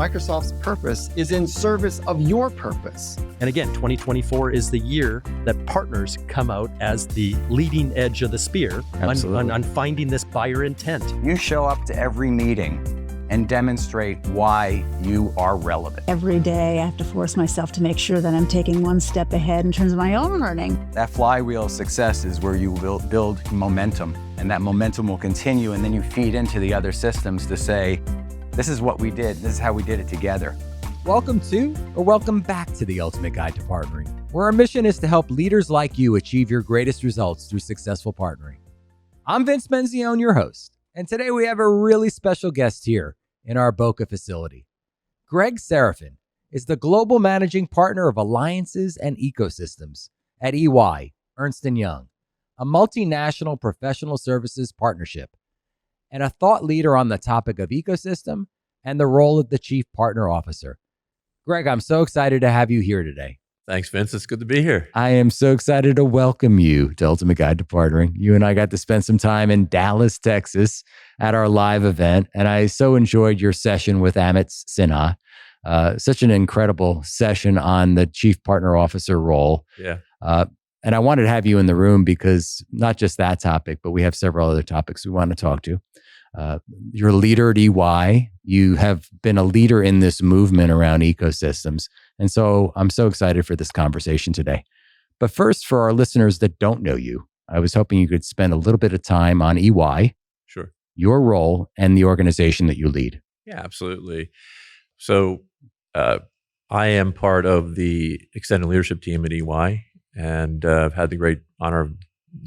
Microsoft's purpose is in service of your purpose. And again, 2024 is the year that partners come out as the leading edge of the spear on finding this buyer intent. You show up to every meeting and demonstrate why you are relevant. Every day, I have to force myself to make sure that I'm taking one step ahead in terms of my own learning. That flywheel of success is where you will build momentum, and that momentum will continue, and then you feed into the other systems to say, this is what we did, this is how we did it together. Welcome back to the Ultimate Guide to Partnering, where our mission is to help leaders like you achieve your greatest results through successful partnering. I'm Vince Menzione, your host, and today we have a really special guest here in our Boca facility. Greg Sarafin is the Global Managing Partner of Alliances and Ecosystems at EY, Ernst & Young, a multinational professional services partnership, and a thought leader on the topic of ecosystem and the role of the Chief Partner Officer. Greg, I'm so excited to have you here today. Thanks, Vince. It's good to be here. I am so excited to welcome you to Ultimate Guide to Partnering. You and I got to spend some time in Dallas, Texas at our live event, and I so enjoyed your session with Amit Sinha. Such an incredible session on the Chief Partner Officer role. Yeah. And I wanted to have you in the room because not just that topic, but we have several other topics we want to talk to. You're a leader at EY. You have been a leader in this movement around ecosystems. And so I'm so excited for this conversation today. But first, for our listeners that don't know you, I was hoping you could spend a little bit of time on EY, Sure. your role, and the organization that you lead. Yeah, absolutely. So I am part of the extended leadership team at EY, and I've had the great honor of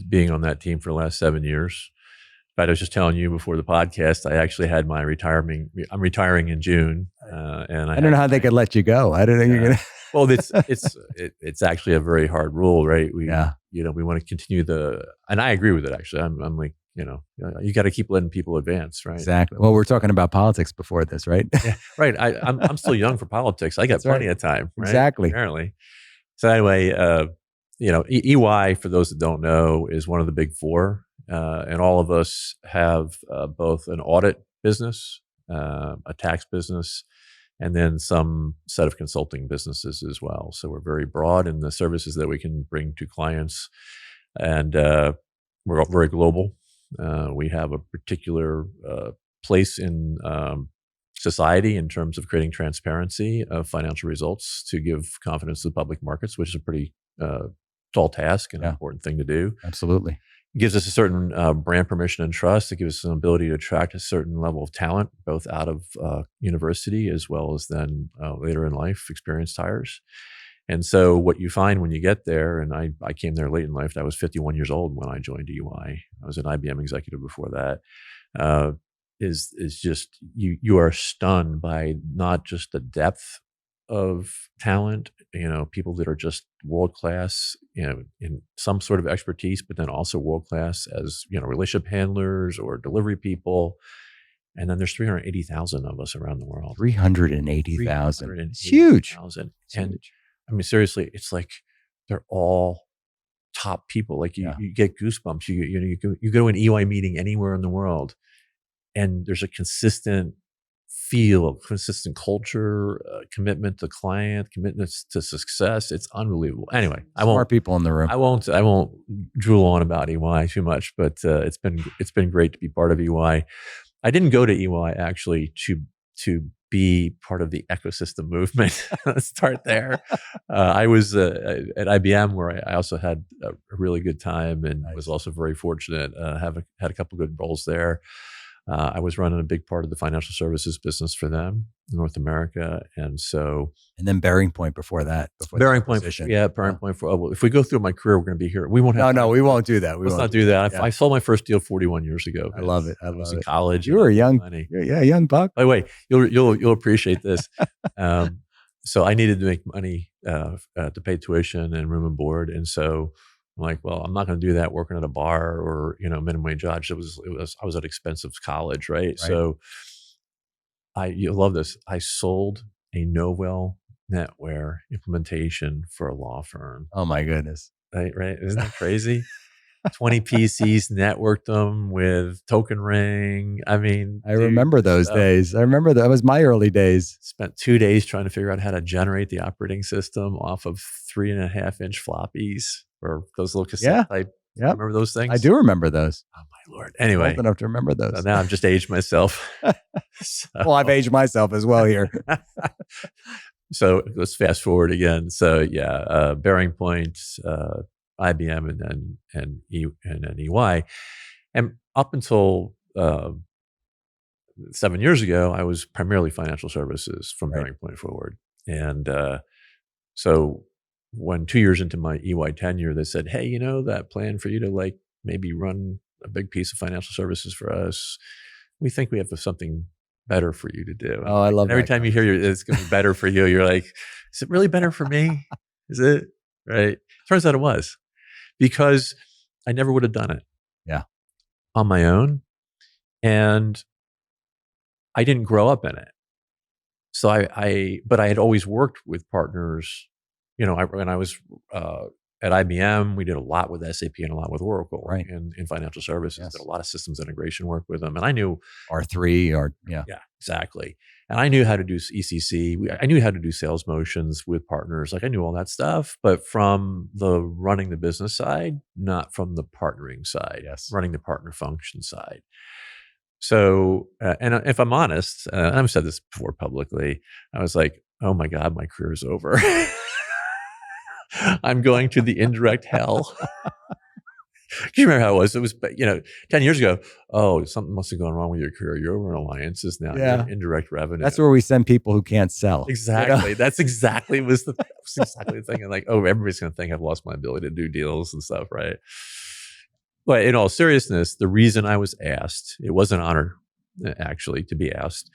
being on that team for the last 7 years. In fact, I was just telling you before the podcast, I actually had my retirement. I'm retiring in June, and I don't know how they could let you go. I don't know. You're gonna. Well, it's actually a very hard rule, right? We want to continue and I agree with it. Actually, I'm like, you got to keep letting people advance, right? Exactly. Well, we're talking about politics before this, right? Yeah, right. I'm still young for politics. I got plenty of time. Right? Exactly. Apparently. So anyway, EY, for those that don't know, is one of the big four. And all of us have both an audit business, a tax business, and then some set of consulting businesses as well. So we're very broad in the services that we can bring to clients, and we're all very global. We have a particular place in society in terms of creating transparency of financial results to give confidence to the public markets, which is a pretty tall task and an important thing to do. Absolutely. It gives us a certain brand permission and trust. It gives us an ability to attract a certain level of talent, both out of university as well as then later in life, experienced hires. And so what you find when you get there, and I came there late in life, I was 51 years old when I joined EY. I was an IBM executive before that, is just you are stunned by not just the depth of talent, people that are just world-class, in some sort of expertise, but then also world-class as, relationship handlers or delivery people. And then there's 380,000 of us around the world. 380,000. It's huge. And I mean, seriously, it's like they're all top people. Like you get goosebumps. You go to an EY meeting anywhere in the world, and there's a consistent feel, consistent culture, commitment to client, commitments to success. It's unbelievable. Anyway, Smart people in the room. I won't drool on about EY too much, but it's been great to be part of EY. I didn't go to EY actually to be part of the ecosystem movement. Let's start there. I was at IBM, where I also had a really good time and was also very fortunate. Had a couple good roles there. I was running a big part of the financial services business for them in North America. And then BearingPoint before that. BearingPoint. Yeah, BearingPoint. If we go through my career, we're going to be here. We won't have No, we won't do that. Let's not do that. I sold my first deal 41 years ago. I love it. I was in college. You were a young buck. By the way, you'll appreciate this. So I needed to make money to pay tuition and room and board. And so I'm like, well, I'm not going to do that working at a bar or, minimum wage jobs. I was at expensive college, right? So you'll love this. I sold a Novell NetWare implementation for a law firm. Oh my goodness. Right. Isn't that crazy? 20 PCs, networked them with token ring. I mean, I remember those days. I remember that was my early days. Spent 2 days trying to figure out how to generate the operating system off of 3.5-inch floppies or those little cassette type. Yeah. Remember those things? I do remember those. Oh my Lord. Anyway. Old enough to remember those. So now I've just aged myself. Well, I've aged myself as well here. So let's fast forward again. So yeah, BearingPoint, IBM, and then EY, and up until 7 years ago, I was primarily financial services from BearingPoint forward. And so when 2 years into my EY tenure, they said, "Hey, you know that plan for you to like maybe run a big piece of financial services for us? We think we have something better for you to do." Oh, I love every that time you hear it's going to be better for you, you're like, is it really better for me? Is it? Right? Turns out it was, because I never would have done it on my own. And I didn't grow up in it. So but I had always worked with partners. You know, when I was at IBM, we did a lot with SAP and a lot with Oracle in financial services. Did a lot of systems integration work with them. And I knew R3 yeah, exactly. And I knew how to do ECC. I knew how to do sales motions with partners. Like I knew all that stuff, but from the running the business side, not from the partnering side, running the partner function side. So, and if I'm honest, I've said this before publicly, I was like, oh my God, my career is over. I'm going to the indirect hell. Do you remember how it was? It was, 10 years ago. Oh, something must have gone wrong with your career. You're over in alliances now. You're in indirect revenue. That's where we send people who can't sell. Exactly. You know? That's exactly exactly the thing. And like, oh, everybody's going to think I've lost my ability to do deals and stuff, right? But in all seriousness, the reason I was asked, it was an honor actually to be asked,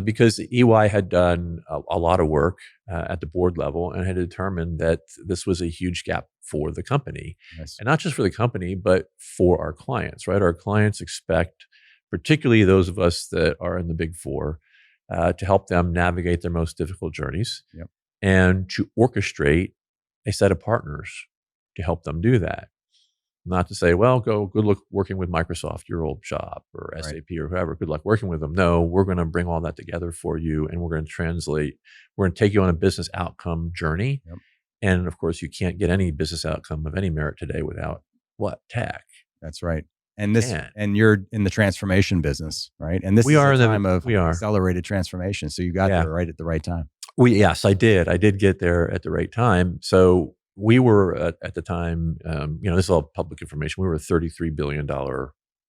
because EY had done a lot of work at the board level and had determined that this was a huge gap for the company. And not just for the company, but for our clients, right? Our clients expect, particularly those of us that are in the big four, to help them navigate their most difficult journeys and to orchestrate a set of partners to help them do that. Not to say, well, good luck working with Microsoft, your old shop, or SAP or whoever. Good luck working with them. No, we're going to bring all that together for you, and we're going to translate. We're going to take you on a business outcome journey. And of course, you can't get any business outcome of any merit today without what? Tech. That's right. And and you're in the transformation business, right? And this is a time of accelerated transformation. So you got there right at the right time. Yes, I did. I did get there at the right time. So we were at the time, this is all public information. We were a $33 billion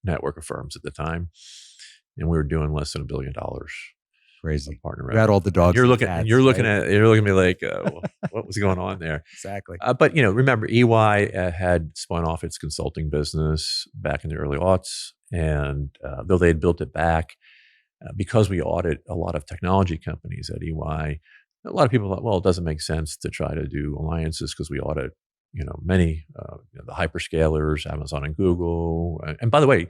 network of firms at the time, and we were doing less than $1 billion. Crazy. Partner. You had all the dogs. You're looking at me like, what was going on there? Exactly. But remember, EY had spun off its consulting business back in the early aughts, and though they had built it back, because we audit a lot of technology companies at EY. A lot of people thought, well, it doesn't make sense to try to do alliances because we audit, many, the hyperscalers, Amazon and Google. And by the way,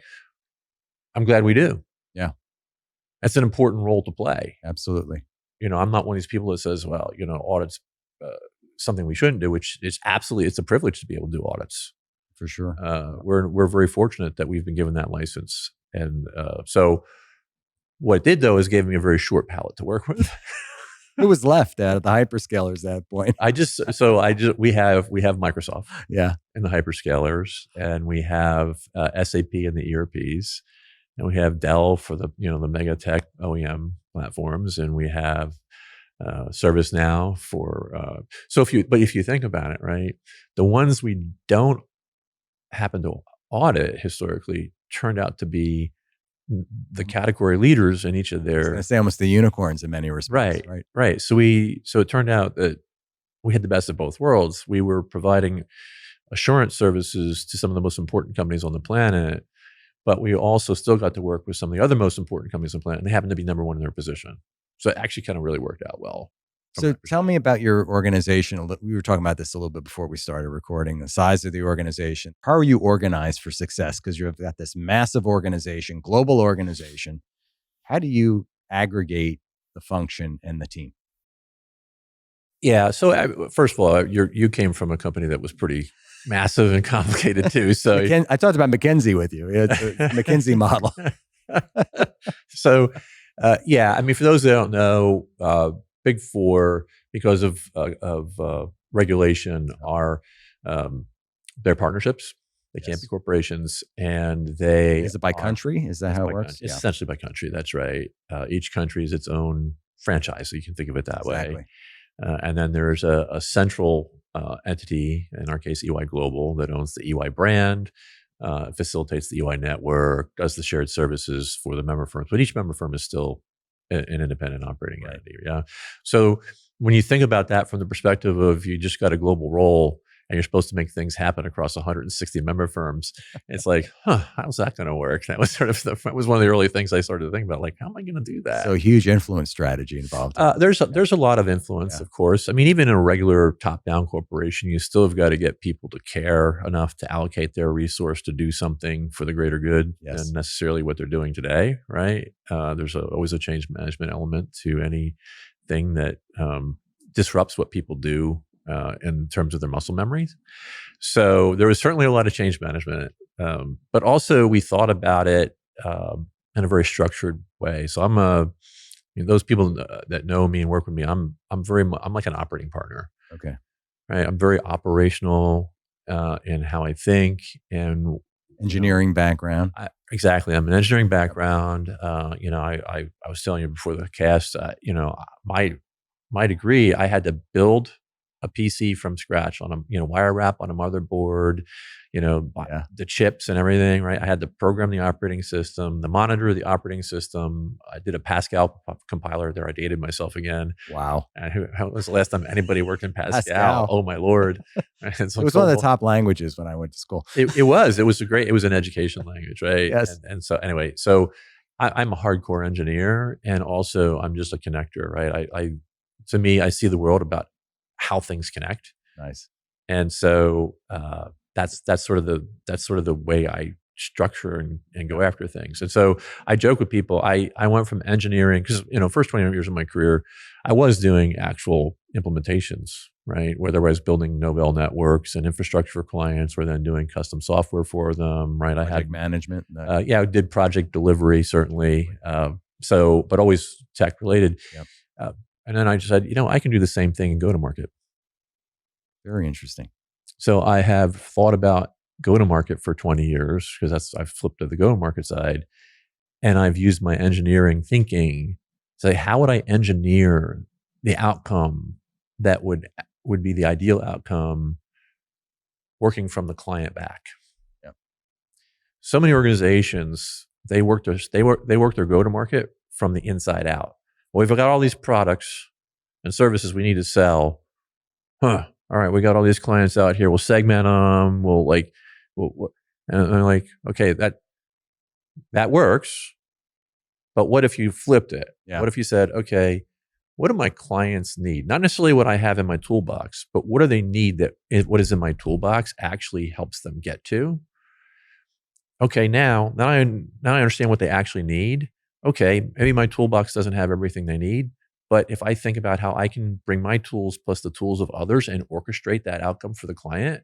I'm glad we do. Yeah. That's an important role to play. Absolutely. I'm not one of these people that says, well, audits something we shouldn't do, which is absolutely, it's a privilege to be able to do audits. For sure. We're very fortunate that we've been given that license. And so what it did, though, is gave me a very short palette to work with. Who was left at the hyperscalers at that point? We have Microsoft, and the hyperscalers, and we have SAP and the ERPs, and we have Dell for the the mega tech OEM platforms, and we have ServiceNow for. If you think about it, right, the ones we don't happen to audit historically turned out to be the category leaders in each of their. I was going to say almost the unicorns in many respects. Right. So it turned out that we had the best of both worlds. We were providing assurance services to some of the most important companies on the planet, but we also still got to work with some of the other most important companies on the planet, and they happened to be number one in their position. So it actually kind of really worked out well. So tell me about your organization. We were talking about this a little bit before we started recording, the size of the organization. How are you organized for success? Because you've got this massive organization, global organization. How do you aggregate the function and the team? Yeah. So first of all, you came from a company that was pretty, massive and complicated too. So I talked about McKinsey with you. It's a McKinsey model. So, yeah, I mean, for those that don't know, Big Four, because of regulation, are they're partnerships. They can't be corporations, and they Is it by country? Is that how it works? It's essentially by country. That's right. Each country is its own franchise, so you can think of it that way. And then there's a central entity, in our case, EY Global, that owns the EY brand, facilitates the EY network, does the shared services for the member firms. But each member firm is still an independent operating entity. Yeah. So when you think about that from the perspective of you just got a global role and you're supposed to make things happen across 160 member firms, it's like, how's that going to work? That was sort of that was one of the early things I started to think about, like, how am I going to do that? So huge influence strategy involved. There's a lot of influence, of course. I mean, even in a regular top-down corporation, you still have got to get people to care enough to allocate their resource to do something for the greater good than necessarily what they're doing today, right? There's always a change management element to anything that disrupts what people do in terms of their muscle memories. So there was certainly a lot of change management, but also we thought about it in a very structured way. So those people that know me and work with me, I'm like an operating partner. Okay. Right. I'm very operational in how I think and engineering background. Exactly. I'm an engineering background. I was telling you before the cast, my degree, I had to build a PC from scratch on a wire wrap on a motherboard, the chips and everything, right? I had to program the operating system, the monitor the operating system. I did a Pascal compiler there. I dated myself again. Wow. When was the last time anybody worked in Pascal? Oh my Lord. It was one of the top languages when I went to school. It was an education language, right? Yes. And so anyway, I'm a hardcore engineer, and also I'm just a connector, right? To me, I see the world about how things connect. Nice. And so that's sort of the way I structure and go after things. And so I joke with people, I went from engineering, because first 20 years of my career, I was doing actual implementations, right? Whether I was building Novell networks and infrastructure for clients, or then doing custom software for them, right? Project I had management. I did project delivery, certainly. But always tech related. Yep. And then I just said, I can do the same thing in go-to-market. Very interesting. So I have thought about go-to-market for 20 years, because I've flipped to the go-to-market side, and I've used my engineering thinking to say, how would I engineer the outcome that would be the ideal outcome, working from the client back? Yep. So many organizations, they work their go-to-market from the inside out. Well, we've got all these products and services we need to sell. All right, we got all these clients out here. We'll segment them. And I'm like, okay, that works. But what if you flipped it? Yeah. What if you said, okay, what do my clients need? Not necessarily what I have in my toolbox, but what do they need what is in my toolbox actually helps them get to? Okay, now I understand what they actually need. Okay, maybe my toolbox doesn't have everything they need, but if I think about how I can bring my tools plus the tools of others and orchestrate that outcome for the client,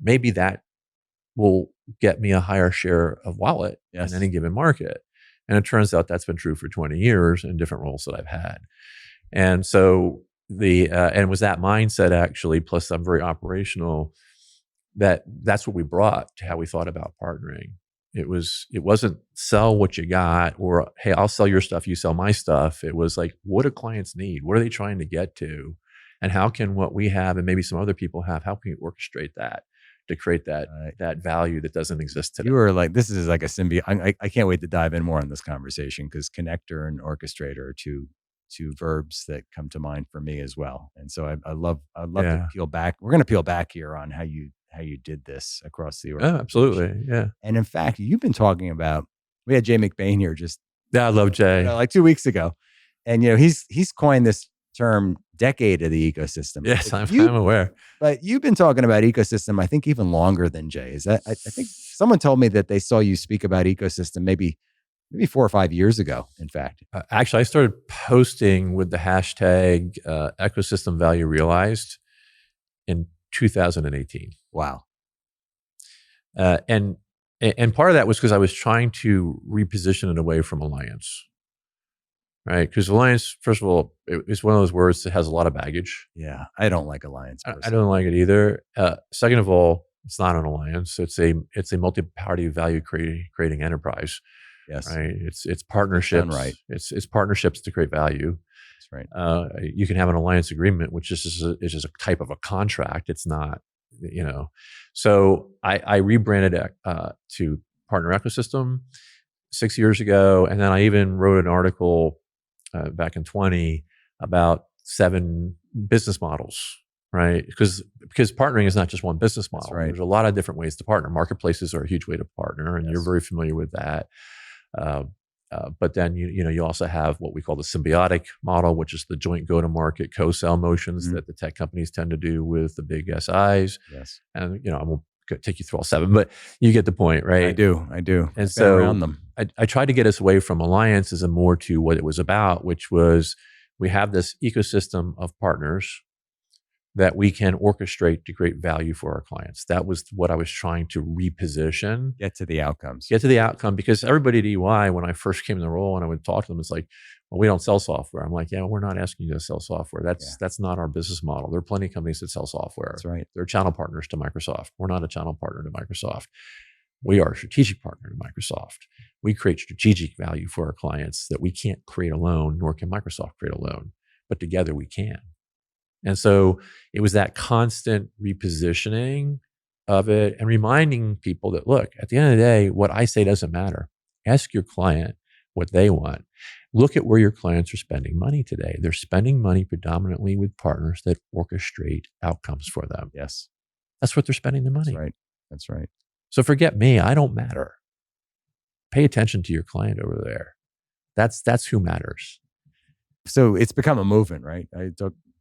maybe that will get me a higher share of wallet in any given market. And it turns out that's been true for 20 years in different roles that I've had. And so and it was that mindset, actually, plus I'm very operational, that's what we brought to how we thought about partnering. It wasn't sell what you got, or, hey, I'll sell your stuff, you sell my stuff. It was like, what do clients need? What are they trying to get to? And how can what we have and maybe some other people have, how can we orchestrate that to create that value that doesn't exist today? You were like, this is like a symbiote. I can't wait to dive in more on this conversation, because connector and orchestrator are two verbs that come to mind for me as well. And so I'd love to peel back. We're going to peel back here on how you did this across the organization. Oh, absolutely. Yeah. And in fact, you've been talking about, we had Jay McBain here I love Jay. Like 2 weeks ago. And he's coined this term, decade of the ecosystem. Yes, I'm aware. But you've been talking about ecosystem, I think, even longer than Jay. Is that, I think someone told me that they saw you speak about ecosystem maybe 4 or 5 years ago, in fact. Actually, I started posting with the hashtag ecosystem value realized in 2018. Wow. And part of that was because I was trying to reposition it away from alliance, right? Because alliance, first of all, it's one of those words that has a lot of baggage. Yeah, I don't like alliance. I don't like it either. Second of all, it's not an alliance. It's a multi-party value creating enterprise. Yes, right. It's partnerships. Done right. It's partnerships to create value. That's right. You can have an alliance agreement, which is just a type of a contract. It's not, So I rebranded it to Partner Ecosystem 6 years ago, and then I even wrote an article back in 20 about 7 business models, right? Because partnering is not just one business model. Right. There's a lot of different ways to partner. Marketplaces are a huge way to partner, and Yes. you're very familiar with that. But then you also have what we call the symbiotic model, which is the joint go-to-market co-sell motions that the tech companies tend to do with the big SIs. Yes, And I won't take you through all 7, but you get the point, right? I do. And I've so been around them. I tried to get us away from alliances and more to what it was about, which was we have this ecosystem of partners that we can orchestrate to create value for our clients. That was what I was trying to reposition. Get to the outcomes. Get to the outcome, because everybody at EY, when I first came in the role and I would talk to them, it's like, well, we don't sell software. I'm like, yeah, we're not asking you to sell software. That's not our business model. There are plenty of companies that sell software. That's right. They're channel partners to Microsoft. We're not a channel partner to Microsoft. We are a strategic partner to Microsoft. We create strategic value for our clients that we can't create alone, nor can Microsoft create alone, but together we can. And so it was that constant repositioning of it and reminding people that, look, at the end of the day, what I say doesn't matter. Ask your client what they want. Look at where your clients are spending money today. They're spending money predominantly with partners that orchestrate outcomes for them. Yes. That's what they're spending their money. That's right. That's right. So forget me. I don't matter. Pay attention to your client over there. That's who matters. So it's become a movement, right? I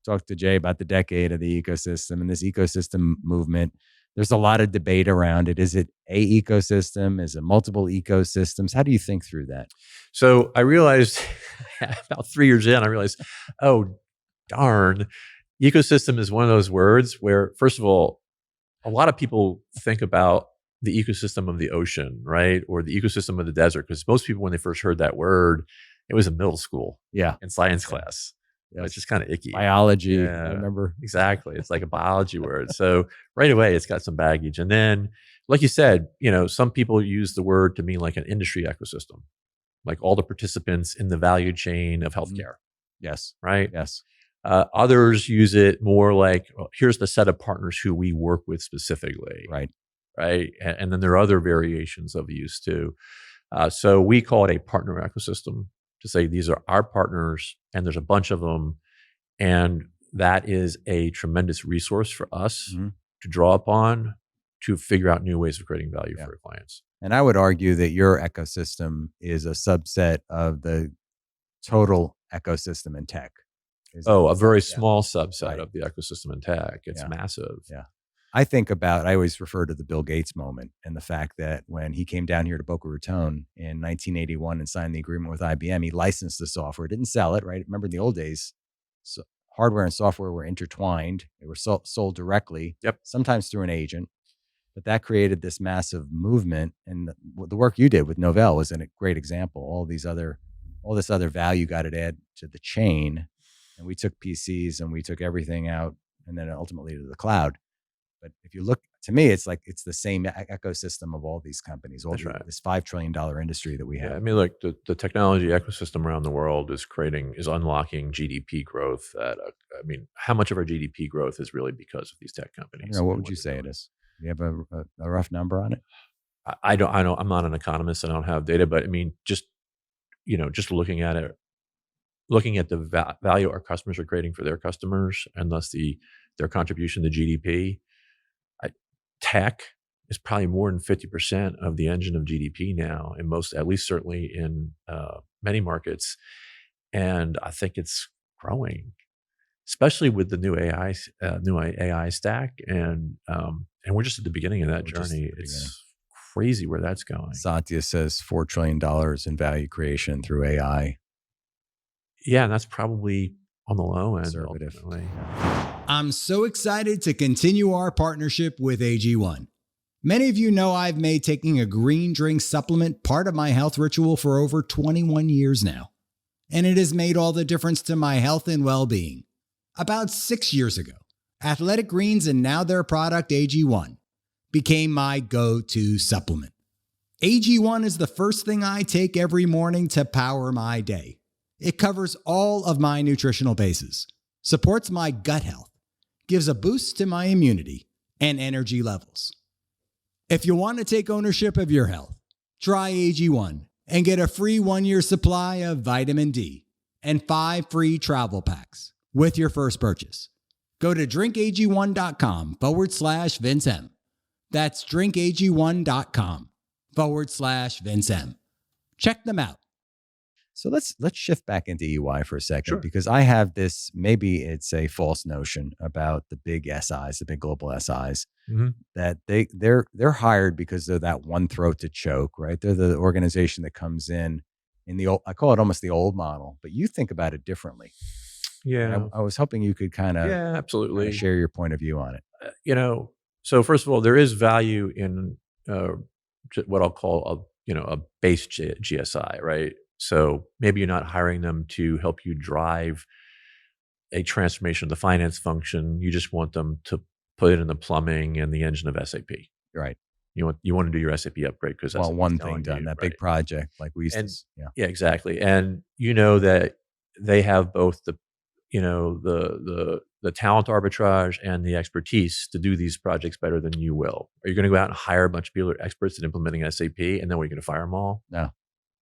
talked to Jay about the decade of the ecosystem and this ecosystem movement. There's a lot of debate around it. Is it a ecosystem? Is it multiple ecosystems? How do you think through that? So I realized about 3 years in, I realized, oh, darn, ecosystem is one of those words where, first of all, a lot of people think about the ecosystem of the ocean, right? Or the ecosystem of the desert. Because most people, when they first heard that word, it was in middle school. Yeah. In science class. Yes. It's just kind of icky. Biology. Yeah, I remember. Exactly. It's like a biology word. So right away, it's got some baggage. And then, like you said, some people use the word to mean like an industry ecosystem, like all the participants in the value chain of healthcare. Yes. Right. Yes. Others use it more like, well, here's the set of partners who we work with specifically. Right. Right. And then there are other variations of use too. So we call it a partner ecosystem, to say these are our partners and there's a bunch of them. And that is a tremendous resource for us to draw upon to figure out new ways of creating value for our clients. And I would argue that your ecosystem is a subset of the total ecosystem in tech. A very small subset of the ecosystem in tech. It's massive. Yeah. I always refer to the Bill Gates moment and the fact that when he came down here to Boca Raton in 1981 and signed the agreement with IBM, he licensed the software, didn't sell it, right? Remember in the old days, so hardware and software were intertwined. They were sold directly, sometimes through an agent. But that created this massive movement. And the work you did with Novell was a great example. All this other value got added to the chain. And we took PCs and we took everything out and then ultimately to the cloud. But if you look, to me, it's like it's the same ecosystem of all these companies, this $5 trillion industry that we have. I mean, look, the technology ecosystem around the world is unlocking GDP growth. How much of our GDP growth is really because of these tech companies? What would you say it is? Do you have a rough number on it? I don't. I'm not an economist. I don't have data, but I mean, just looking at it, looking at the value our customers are creating for their customers, and thus their contribution to GDP. Tech is probably more than 50% of the engine of GDP now, in at least certainly in many markets, and I think it's growing, especially with the new AI stack, and we're just at the beginning of that journey. It's crazy where that's going. Satya says $4 trillion in value creation through AI. Yeah, and that's probably on the low end. Conservative. I'm so excited to continue our partnership with AG1. Many of you know I've made taking a green drink supplement part of my health ritual for over 21 years now, and it has made all the difference to my health and well-being. About 6 years ago, Athletic Greens and now their product AG1 became my go-to supplement. AG1 is the first thing I take every morning to power my day. It covers all of my nutritional bases, supports my gut health, gives a boost to my immunity and energy levels. If you want to take ownership of your health, try AG1 and get a free 1-year supply of vitamin D and 5 free travel packs with your first purchase. Go to drinkag1.com/Vince M. That's drinkag1.com/Vince M. Check them out. So let's shift back into EY for a second, because I have this, maybe it's a false notion about the big SIs, the big global SIs, that they're hired because they're that one throat to choke, right? They're the organization that comes in the old, I call it almost the old model, but you think about it differently. Yeah. I was hoping you could kind of absolutely share your point of view on it. So first of all, there is value in what I'll call a base GSI, right? So maybe you're not hiring them to help you drive a transformation of the finance function. You just want them to put it in the plumbing and the engine of SAP. Right. You want to do your SAP upgrade because that's one thing done, that big project like we used to. Yeah, exactly. And you know that they have both the talent arbitrage and the expertise to do these projects better than you will. Are you going to go out and hire a bunch of people who are experts at implementing SAP, and then we're going to fire them all? No.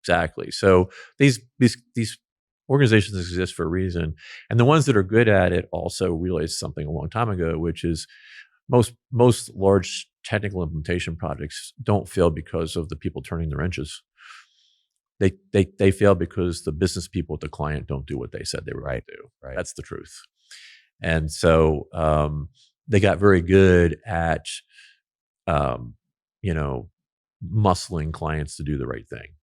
Exactly. So these organizations exist for a reason, and the ones that are good at it also realized something a long time ago, which is most large technical implementation projects don't fail because of the people turning the wrenches. They fail because the business people at the client don't do what they said they were going to do. Right. That's the truth. And so they got very good at muscling clients to do the right thing.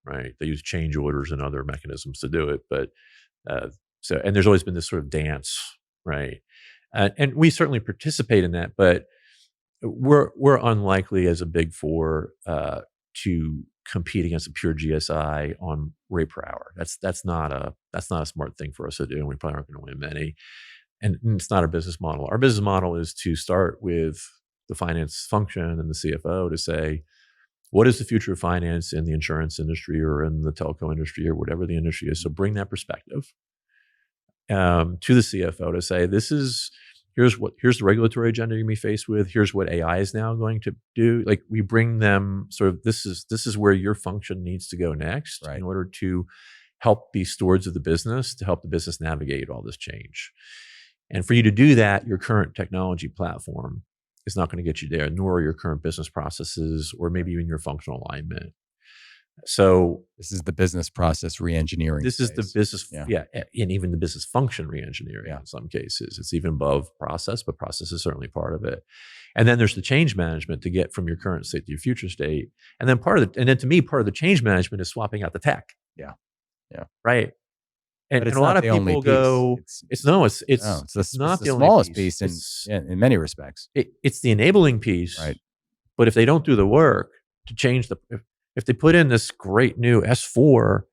Right. They use change orders and other mechanisms to do it. But and there's always been this sort of dance, right? And we certainly participate in that, but we're unlikely as a Big Four to compete against a pure GSI on rate per hour. That's not a smart thing for us to do, and we probably aren't going to win many. And it's not our business model. Our business model is to start with the finance function and the CFO to say, what is the future of finance in the insurance industry or in the telco industry or whatever the industry is? So bring that perspective to the CFO to say, here's the regulatory agenda you're going to be faced with. Here's what AI is now going to do. Like, we bring them sort of, this is where your function needs to go next in order to help be stewards of the business, to help the business navigate all this change. And for you to do that, your current technology platform is not going to get you there, nor your current business processes, or maybe even your functional alignment. So this is the business process reengineering. This is the business, and even the business function reengineering in some cases. It's even above process, but process is certainly part of it. And then there's the change management to get from your current state to your future state. And then to me, part of the change management is swapping out the tech. Yeah. Right. And it's a lot of people go, it's not the smallest piece in many respects. It's the enabling piece. Right. But if they don't do the work to change if they put in this great new S4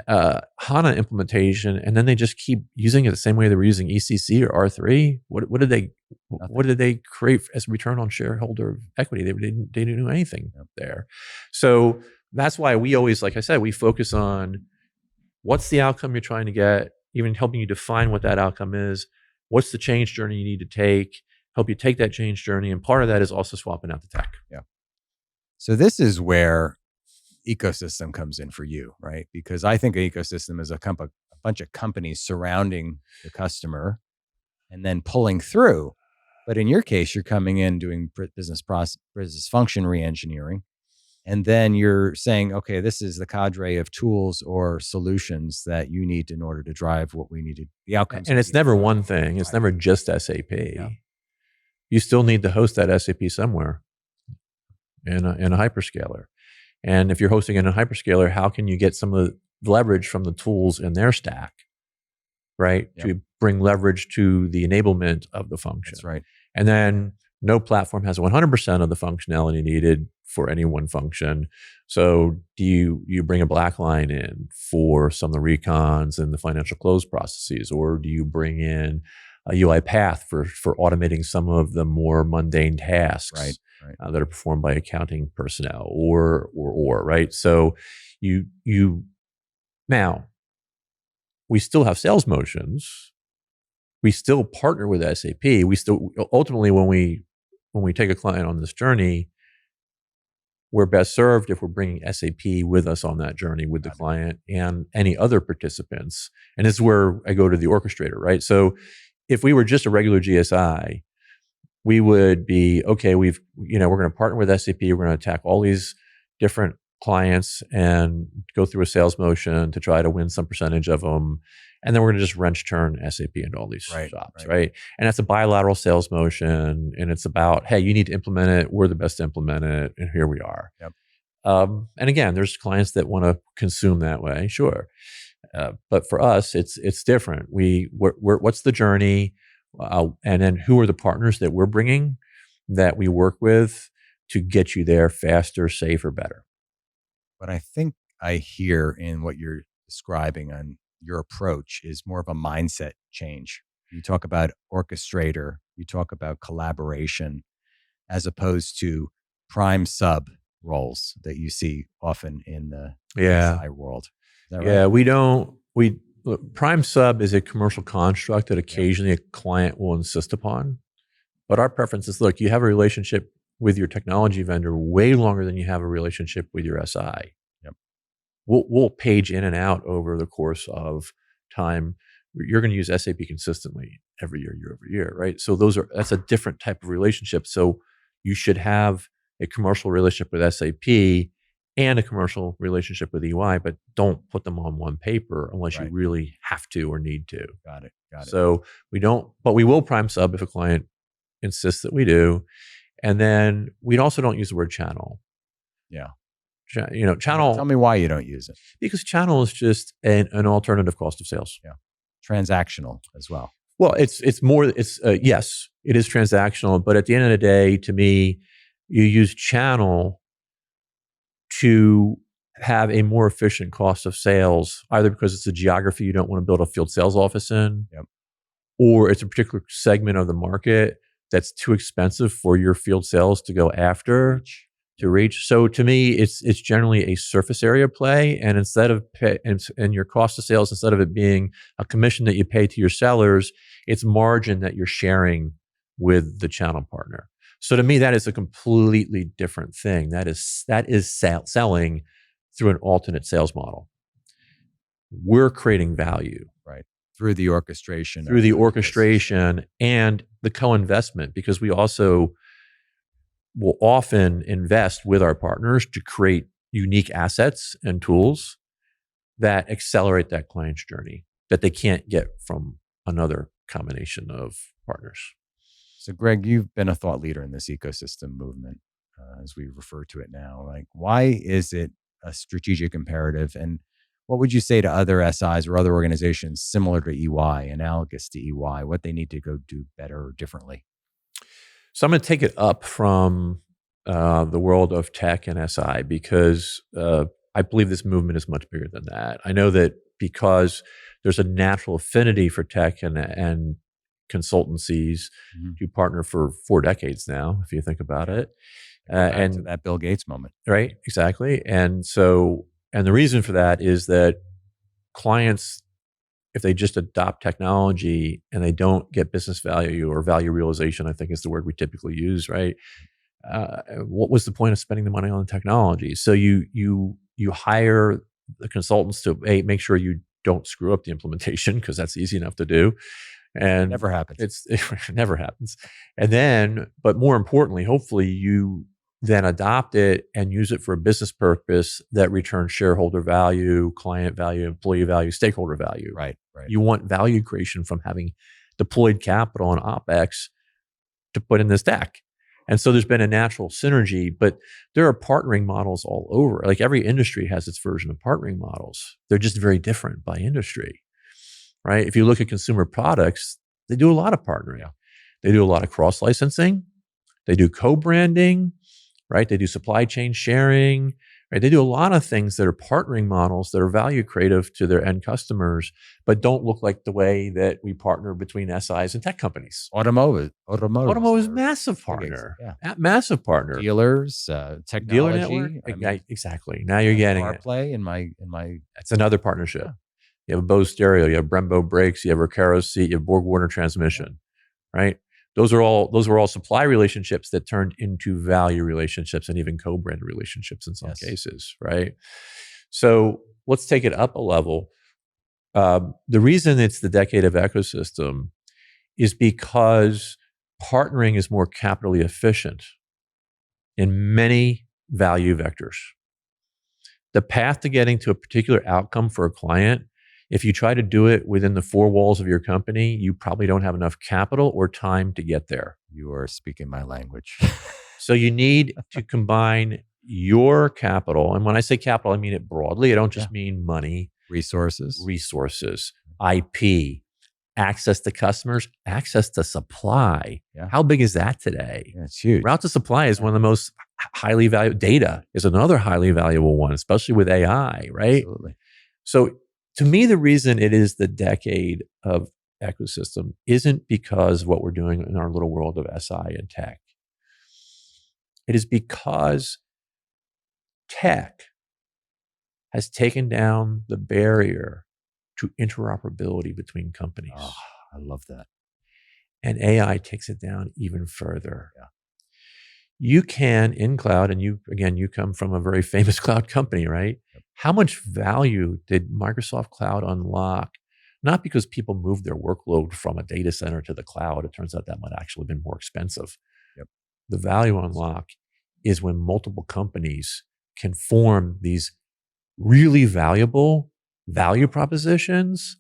HANA implementation, and then they just keep using it the same way they were using ECC or R3, what did they create as return on shareholder equity? They didn't do anything there. So that's why we always, like I said, we focus on what's the outcome you're trying to get, even helping you define what that outcome is. What's the change journey you need to take? Help you take that change journey. And part of that is also swapping out the tech. Yeah. So this is where ecosystem comes in for you, right? Because I think an ecosystem is a bunch of companies surrounding the customer and then pulling through. But in your case, you're coming in doing business function reengineering. And then you're saying, okay, this is the cadre of tools or solutions that you need in order to drive what we need to, the outcomes. And it's never one thing. It's never just SAP. Yeah. You still need to host that SAP somewhere in a hyperscaler. And if you're hosting in a hyperscaler, how can you get some of the leverage from the tools in their stack, right? Yep. To bring leverage to the enablement of the function. That's right. And then No platform has 100% of the functionality needed for any one function. So do you bring a black line in for some of the recons and the financial close processes, or do you bring in a UiPath for automating some of the more mundane tasks that are performed by accounting personnel, or right? So you now, we still have sales motions. We still partner with SAP. We still ultimately, when we take a client on this journey, we're best served if we're bringing SAP with us on that journey with the client and any other participants. And this is where I go to the orchestrator, right? So if we were just a regular GSI, we would be, okay, we're going to partner with SAP. We're going to attack all these different clients and go through a sales motion to try to win some percentage of them. And then we're going to just wrench turn SAP into all these shops, right? And that's a bilateral sales motion. And it's about, hey, you need to implement it. We're the best to implement it. And here we are. Yep. And again, there's clients that want to consume that way, sure. But for us, it's different. What's the journey? And then who are the partners that we're bringing that we work with to get you there faster, safer, better? What I think I hear in what you're describing on your approach is more of a mindset change. You talk about orchestrator, you talk about collaboration, as opposed to prime sub roles that you see often in the SI world. Is that right? Look, prime sub is a commercial construct that occasionally a client will insist upon. But our preference is, look, you have a relationship with your technology vendor way longer than you have a relationship with your SI. Yep. We'll page in and out over the course of time. You're going to use SAP consistently every year over year, right? So that's a different type of relationship. So you should have a commercial relationship with SAP and a commercial relationship with EY, but don't put them on one paper unless you really have to or need to. Got it. So we will prime sub if a client insists that we do. And then we also don't use the word channel. Yeah. Channel. Tell me why you don't use it. Because channel is just an alternative cost of sales. Yeah. Transactional as well. Well, yes, it is transactional, but at the end of the day, to me, you use channel to have a more efficient cost of sales, either because it's a geography you don't want to build a field sales office in, or it's a particular segment of the market that's too expensive for your field sales to go after, to reach. So to me, it's generally a surface area play, and instead of and your cost of sales, instead of it being a commission that you pay to your sellers, it's margin that you're sharing with the channel partner. So to me, that is a completely different thing. That is selling through an alternate sales model. We're creating value. Right. Through the orchestration. Through the orchestration and the co-investment, because we also will often invest with our partners to create unique assets and tools that accelerate that client's journey that they can't get from another combination of partners. So, Greg, you've been a thought leader in this ecosystem movement, as we refer to it now. Like, why is it a strategic imperative? And what would you say to other SIs or other organizations similar to EY, analogous to EY, what they need to go do better or differently? So I'm going to take it up from the world of tech and SI, because I believe this movement is much bigger than that. I know that because there's a natural affinity for tech and consultancies to partner for 4 decades now, if you think about it. And to that Bill Gates moment. Right, exactly. And the reason for that is that clients, if they just adopt technology and they don't get business value or value realization, I think is the word we typically use, right? What was the point of spending the money on the technology? So you hire the consultants to make sure you don't screw up the implementation, because that's easy enough to do. And it never happens. It never happens. And then, but more importantly, hopefully you then adopt it and use it for a business purpose that returns shareholder value, client value, employee value, stakeholder value. Right. You want value creation from having deployed capital and OpEx to put in the stack. And so there's been a natural synergy, but there are partnering models all over. Like every industry has its version of partnering models. They're just very different by industry, right? If you look at consumer products, they do a lot of partnering. They do a lot of cross-licensing. They do co-branding, right? They do supply chain sharing, right? They do a lot of things that are partnering models that are value creative to their end customers, but don't look like the way that we partner between SIs and tech companies. Automotive Automotive is massive partner. Massive partner. Dealers, technology. Dealer network. Exactly. Now you're getting it. CarPlay in my. That's another partnership. Yeah. You have Bose stereo, you have Brembo brakes, you have Recaro seat, you have Borg Warner transmission, right? Those were all supply relationships that turned into value relationships and even co-brand relationships in some cases, right? So let's take it up a level. The reason it's the decade of ecosystem is because partnering is more capitally efficient in many value vectors. The path to getting to a particular outcome for a client, if you try to do it within the four walls of your company, you probably don't have enough capital or time to get there. You are speaking my language. So you need to combine your capital. And when I say capital, I mean it broadly. I don't just mean money. Resources, IP, access to customers, access to supply. Yeah. How big is that today? Yeah, it's huge. Route to supply is one of the most highly valuable. Data is another highly valuable one, especially with AI, right? Absolutely. So to me, the reason it is the decade of ecosystem isn't because of what we're doing in our little world of SI and tech. It is because tech has taken down the barrier to interoperability between companies. Oh, I love that. And AI takes it down even further. Yeah. You can, in cloud, and you come from a very famous cloud company, right? Yep. How much value did Microsoft Cloud unlock? Not because people moved their workload from a data center to the cloud. It turns out that might actually have been more expensive. Yep. The value unlock is when multiple companies can form these really valuable value propositions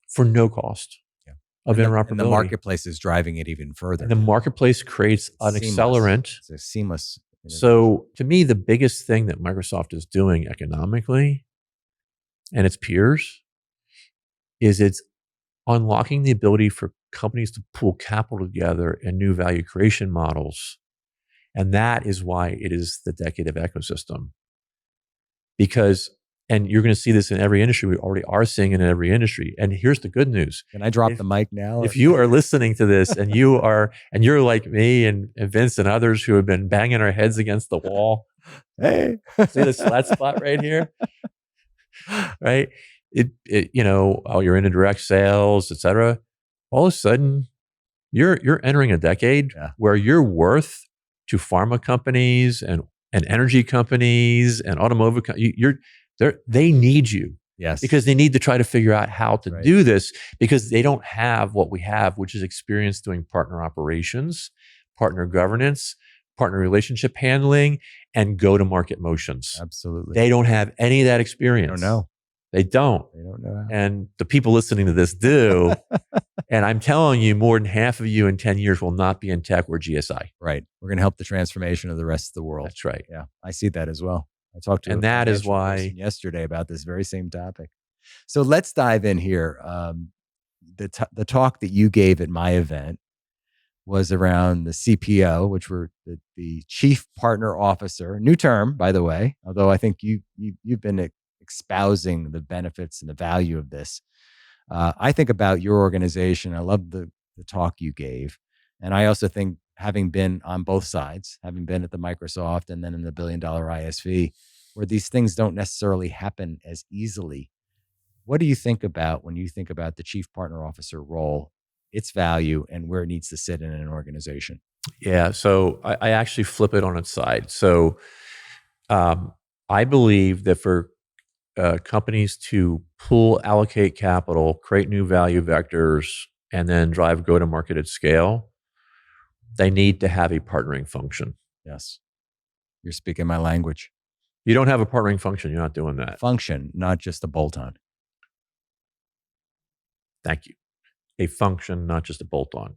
for no cost of interoperability. And the marketplace is driving it even further. And the marketplace creates an accelerant. It's a seamless. So to me, the biggest thing that Microsoft is doing economically and its peers is it's unlocking the ability for companies to pool capital together in new value creation models. And that is why it is the decade of ecosystem. Because, and you're going to see this in every industry. We already are seeing it in every industry. And here's the good news. Can I drop the mic now? If you are listening to this and you're like me and Vince and others who have been banging our heads against the wall. Hey, see this flat spot right here? Right? You're into direct sales, et cetera. All of a sudden, you're entering a decade where your worth to pharma companies and energy companies and automotive they need you. Yes. Because they need to try to figure out how to do this because they don't have what we have, which is experience doing partner operations, partner governance, partner relationship handling, and go-to-market motions. Absolutely. They don't have any of that experience. I don't know. They don't. They don't know. And the people listening to this do. And I'm telling you, more than half of you in 10 years will not be in tech or GSI. Right. We're going to help the transformation of the rest of the world. That's right. Yeah. I see that as well. I talked to and that is why yesterday about this very same topic. So let's dive in here. The talk that you gave at my event was around the CPO, which were the Chief Partner Officer, new term, by the way, although I think you've been espousing the benefits and the value of this. I think about your organization. I love the talk you gave. And I also think, having been on both sides, having been at the Microsoft and then in the $1 billion ISV, where these things don't necessarily happen as easily. What do you think about when you think about the Chief Partner Officer role, its value, and where it needs to sit in an organization? Yeah, so I actually flip it on its side. So I believe that for companies to allocate capital, create new value vectors, and then drive go-to-market at scale, they need to have a partnering function. Yes. You're speaking my language. You don't have a partnering function, you're not doing that. Function, not just a bolt-on. Thank you. A function, not just a bolt-on.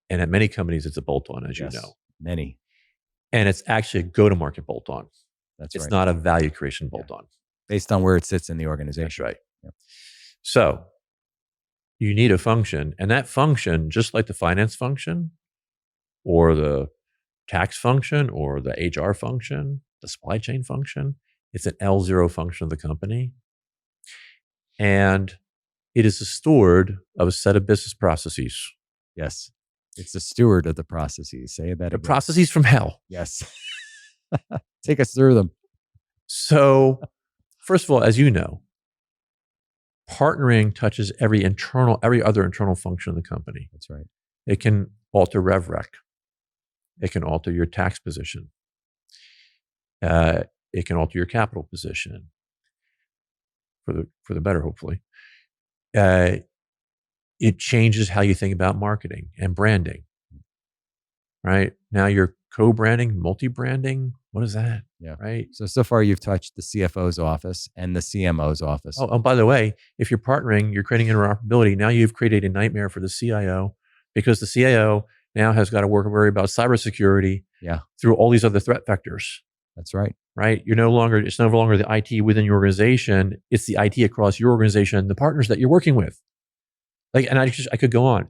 And at many companies, it's a bolt-on, as you know. Many. And it's actually a go-to-market bolt-on. That's it's right. not a value creation bolt-on. Based on where it sits in the organization. That's right. Yep. So you need a function. And that function, just like the finance function, or the tax function or the HR function, the supply chain function. It's an L0 function of the company. And it is a steward of a set of business processes. Yes. It's the steward of the processes. Say that The again. processes from hell. Yes. Take us through them. So, first of all, as you know, partnering touches every other internal function of the company. That's right. It can alter rev rec. It can alter your tax position. It can alter your capital position for the better, hopefully. It changes how you think about marketing and branding. Right? Now you're co-branding, multi-branding. What is that? Yeah. Right. So far you've touched the CFO's office and the CMO's office. Oh, by the way, if you're partnering, you're creating interoperability. Now you've created a nightmare for the CIO because the CIO now has got to worry about cybersecurity through all these other threat vectors. That's right. Right. It's no longer the IT within your organization. It's the IT across your organization, the partners that you're working with. And I could go on.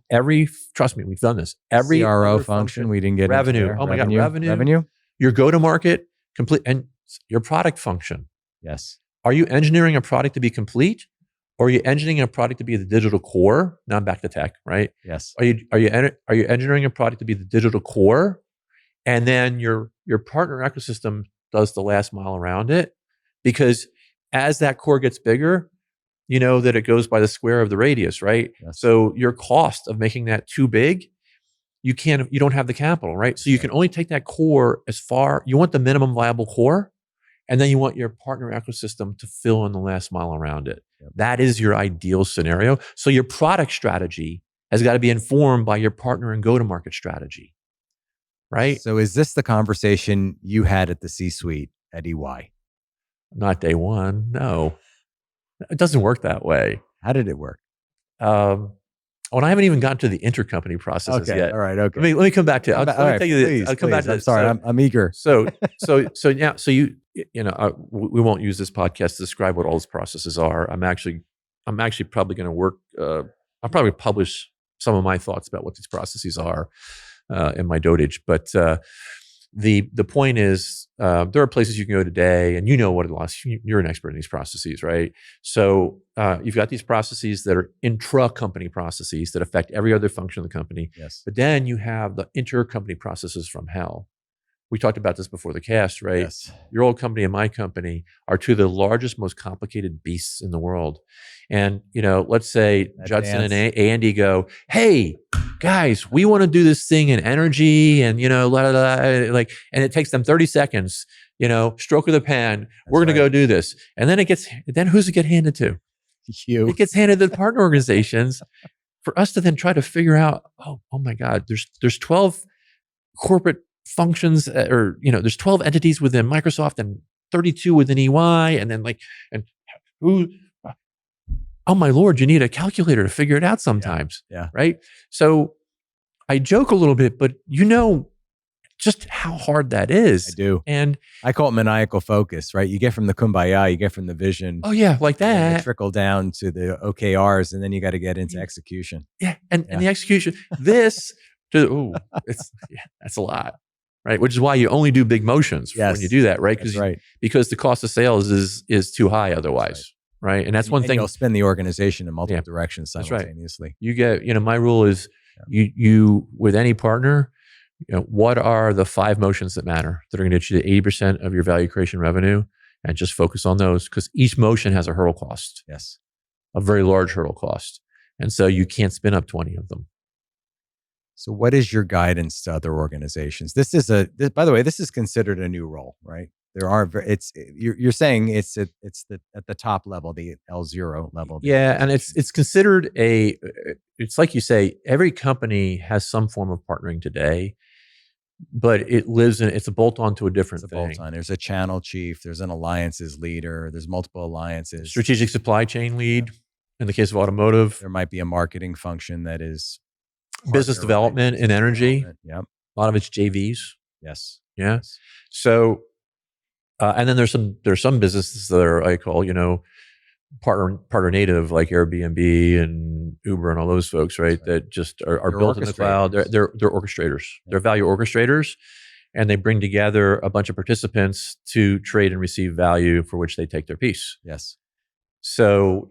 Trust me, we've done this. Every CRO function we didn't get revenue. Into there. Oh my God, revenue. Your go-to-market complete and your product function. Yes. Are you engineering a product to be complete, or are you engineering a product to be the digital core? Now I'm back to tech, right? Yes. Are you engineering a product to be the digital core, and then your partner ecosystem does the last mile around it? Because as that core gets bigger, you know that it goes by the square of the radius, right? Yes. So your cost of making that too big, you don't have the capital, right? So you can only take that core as far. You want the minimum viable core, and then you want your partner ecosystem to fill in the last mile around it. Yep. That is your ideal scenario. So your product strategy has got to be informed by your partner and go-to-market strategy, right? So is this the conversation you had at the C-suite at EY? Not day one, no. It doesn't work that way. How did it work? Well, I haven't even gotten to the intercompany processes yet. All right. Okay. Let me come back to it. Let me tell you this. I'll come back to I'm this. sorry. I'm eager. So we won't use this podcast to describe what all these processes are. I'm actually probably going to work. I'll probably publish some of my thoughts about what these processes are in my dotage. But the point is, there are places you can go today, and you know what it was. You're an expert in these processes, right? So you've got these processes that are intra-company processes that affect every other function of the company. Yes. But then you have the intercompany processes from hell. We talked about this before the cast, right? Yes. Your old company and my company are two of the largest, most complicated beasts in the world. And, let's say Judson and Andy go, hey, guys, we want to do this thing in energy and, and it takes them 30 seconds, stroke of the pen. We're going to go do this. And then who's it get handed to? You. It gets handed to the partner organizations for us to then try to figure out, oh my God, there's 12 corporate functions, there's 12 entities within Microsoft and 32 within EY, and then oh my Lord, you need a calculator to figure it out sometimes. Yeah. Right. So I joke a little bit, but just how hard that is. I do. And I call it maniacal focus, right? You get from the kumbaya, you get from the vision. Oh yeah, like that. Trickle down to the OKRs, and then you got to get into execution. Yeah. And the execution, that's a lot. Right, which is why you only do big motions when you do that, right? Because the cost of sales is too high otherwise, right? And that's one thing. You'll spin the organization in multiple directions simultaneously. Right. You get, my rule is you with any partner, what are the 5 motions that matter that are going to get you to 80% of your value creation revenue, and just focus on those, because each motion has a hurdle cost. Yes, a very large hurdle cost, and so you can't spin up 20 of them. So what is your guidance to other organizations? By the way, this is considered a new role, right? You're saying it's at the top level, the L0 level. Yeah. And it's considered it's like you say, every company has some form of partnering today, but it's a bolt on to a different thing. Bolt on. There's a channel chief, there's an alliances leader, there's multiple alliances. Strategic supply chain lead. In the case of automotive, there might be a marketing function that is business development in energy. Yep. A lot of it's JVs. Yes. Yeah. Yes. So, and then there's some businesses that are, I call, partner native, like Airbnb and Uber and all those folks, right? That just are They're built in the cloud. They're orchestrators. Yeah. They're value orchestrators, and they bring together a bunch of participants to trade and receive value for which they take their piece. Yes. So,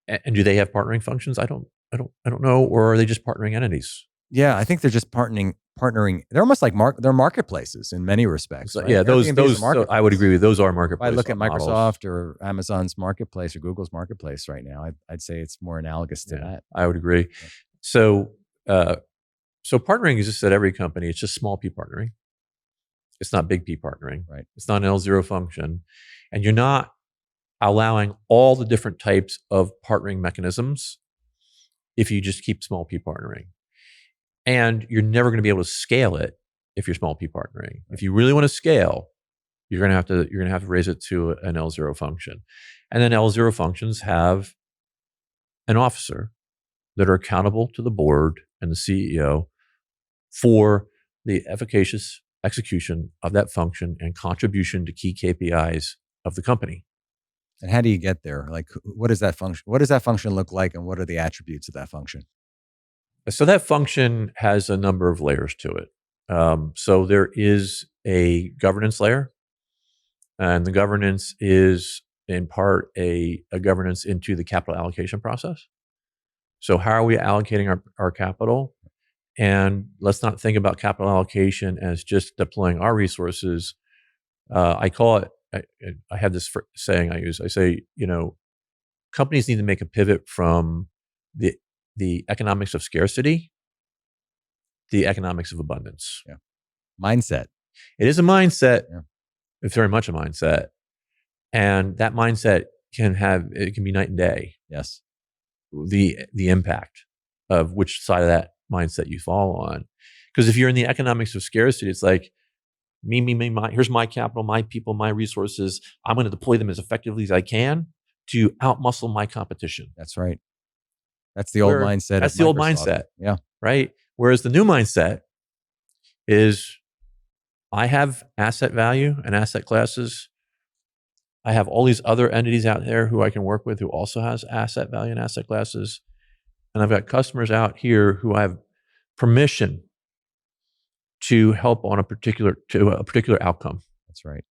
and do they have partnering functions? I don't know. Or are they just partnering entities? Yeah, I think they're just partnering. They're almost like they're marketplaces in many respects. So, right? yeah, those Airbnb is I would agree with. Those are If marketplace I look at models. Microsoft or Amazon's marketplace or Google's marketplace right now, I'd say it's more analogous to that. I would agree. Yeah. So partnering exists at every company. It's just small P partnering. It's not big P partnering. Right. It's not an L0 function, and you're not allowing all the different types of partnering mechanisms if you just keep small P partnering. And you're never going to be able to scale it if you're small P partnering. Right. If you really want to scale, you're going to have to raise it to an L0 function. And then L0 functions have an officer that are accountable to the board and the CEO for the efficacious execution of that function and contribution to key KPIs of the company. And how do you get there? Like, what does that function look like, and what are the attributes of that function? So that function has a number of layers to it. So there is a governance layer, and the governance is in part a governance into the capital allocation process. So how are we allocating our capital? And let's not think about capital allocation as just deploying our resources. I call it, I have this saying I use. I say, companies need to make a pivot from the economics of scarcity, the economics of abundance. Yeah. Mindset. It is a mindset. Yeah. It's very much a mindset. And that mindset can be night and day. Yes. The impact of which side of that mindset you fall on. Because if you're in the economics of scarcity, it's like, me, here's my capital, my people, my resources. I'm going to deploy them as effectively as I can to outmuscle my competition. That's right. That's the old mindset. That's the old mindset. Yeah. Right. Whereas the new mindset is, I have asset value and asset classes. I have all these other entities out there who I can work with who also has asset value and asset classes. And I've got customers out here who I have permission to help on a particular outcome. That's right.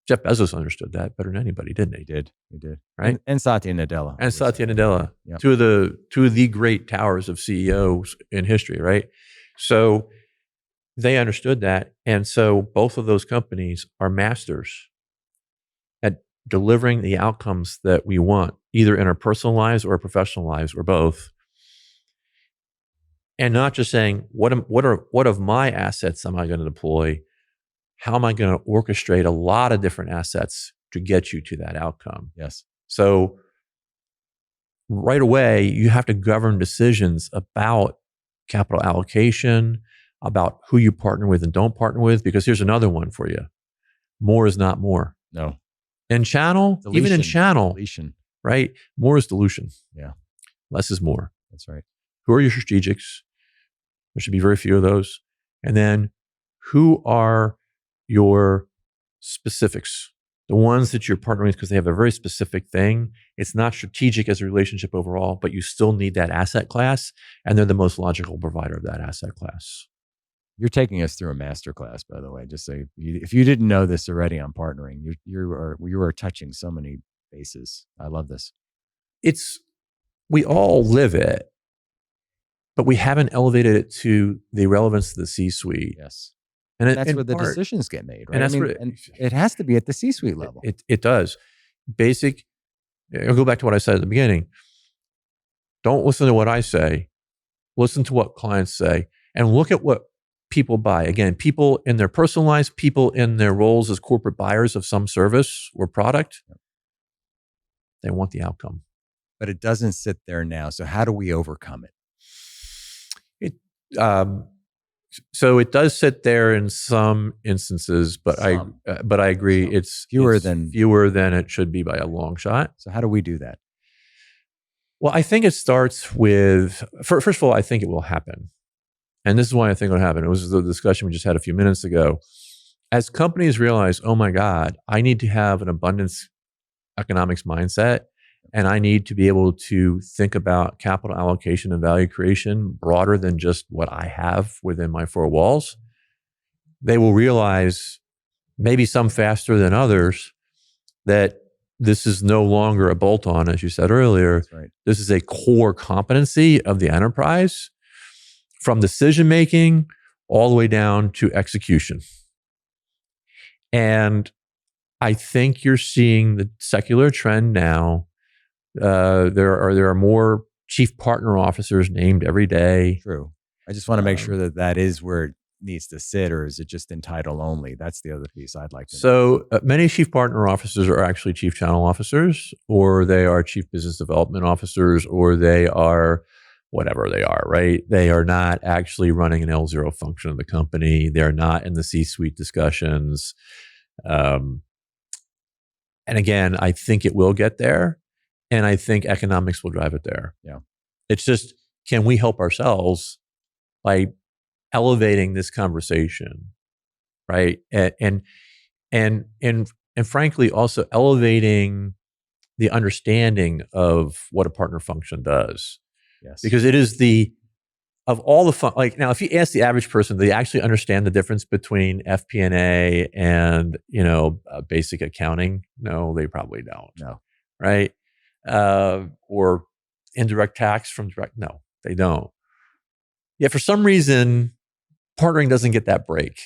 Jeff Bezos understood that better than anybody, didn't he? He did. Right. And Satya Nadella. And Satya Nadella, yeah. two of the great towers of CEOs in history, right? So they understood that. And so both of those companies are masters at delivering the outcomes that we want, either in our personal lives or our professional lives or both. And not just saying, what of my assets am I going to deploy? How am I going to orchestrate a lot of different assets to get you to that outcome? Yes. So right away, you have to govern decisions about capital allocation, about who you partner with and don't partner with, because here's another one for you. More is not more. No. In channel, Deletion. even in channel, Deletion. right? More is dilution. Yeah. Less is more. That's right. Who are your strategics? There should be very few of those. And then who are your specifics? The ones that you're partnering with because they have a very specific thing. It's not strategic as a relationship overall, but you still need that asset class, and they're the most logical provider of that asset class. You're taking us through a masterclass, by the way. Just so if you didn't know this already on partnering, you are touching so many bases. I love this. We all live it, but we haven't elevated it to the relevance of the C-suite. Yes. And that's where the decisions get made, right? And it has to be at the C-suite level. It does. I'll go back to what I said at the beginning. Don't listen to what I say. Listen to what clients say and look at what people buy. Again, people in their personal lives, people in their roles as corporate buyers of some service or product. They want the outcome. But it doesn't sit there now. So how do we overcome it? So it does sit there in some instances, but I agree it's fewer than it should be by a long shot. So how do we do that? Well, I think it starts with, first of all, I think it will happen. And this is why I think it will happen. It was the discussion we just had a few minutes ago. As companies realize, oh my God, I need to have an abundance economics mindset, And I need to be able to think about capital allocation and value creation broader than just what I have within my four walls. They will realize, maybe some faster than others, that this is no longer a bolt-on, as you said earlier. That's right. This is a core competency of the enterprise, from decision-making all the way down to execution. And I think you're seeing the secular trend now. There are more chief partner officers named every day. True. I just want to make sure that that is where it needs to sit, or is it just in title only? That's the other piece I'd like to know. So many chief partner officers are actually chief channel officers, or they are chief business development officers, or they are whatever they are, right? They are not actually running an L0 function of the company. They're not in the C-suite discussions. And again, I think it will get there. And I think economics will drive it there. Yeah. It's just, can we help ourselves by elevating this conversation, right? And frankly, also elevating the understanding of what a partner function does. Yes. Because it is of all the like, now, if you ask the average person, do they actually understand the difference between FP&A and, basic accounting? No, they probably don't. No. Right? Or indirect tax from direct? No, they don't. Yet for some reason, partnering doesn't get that break.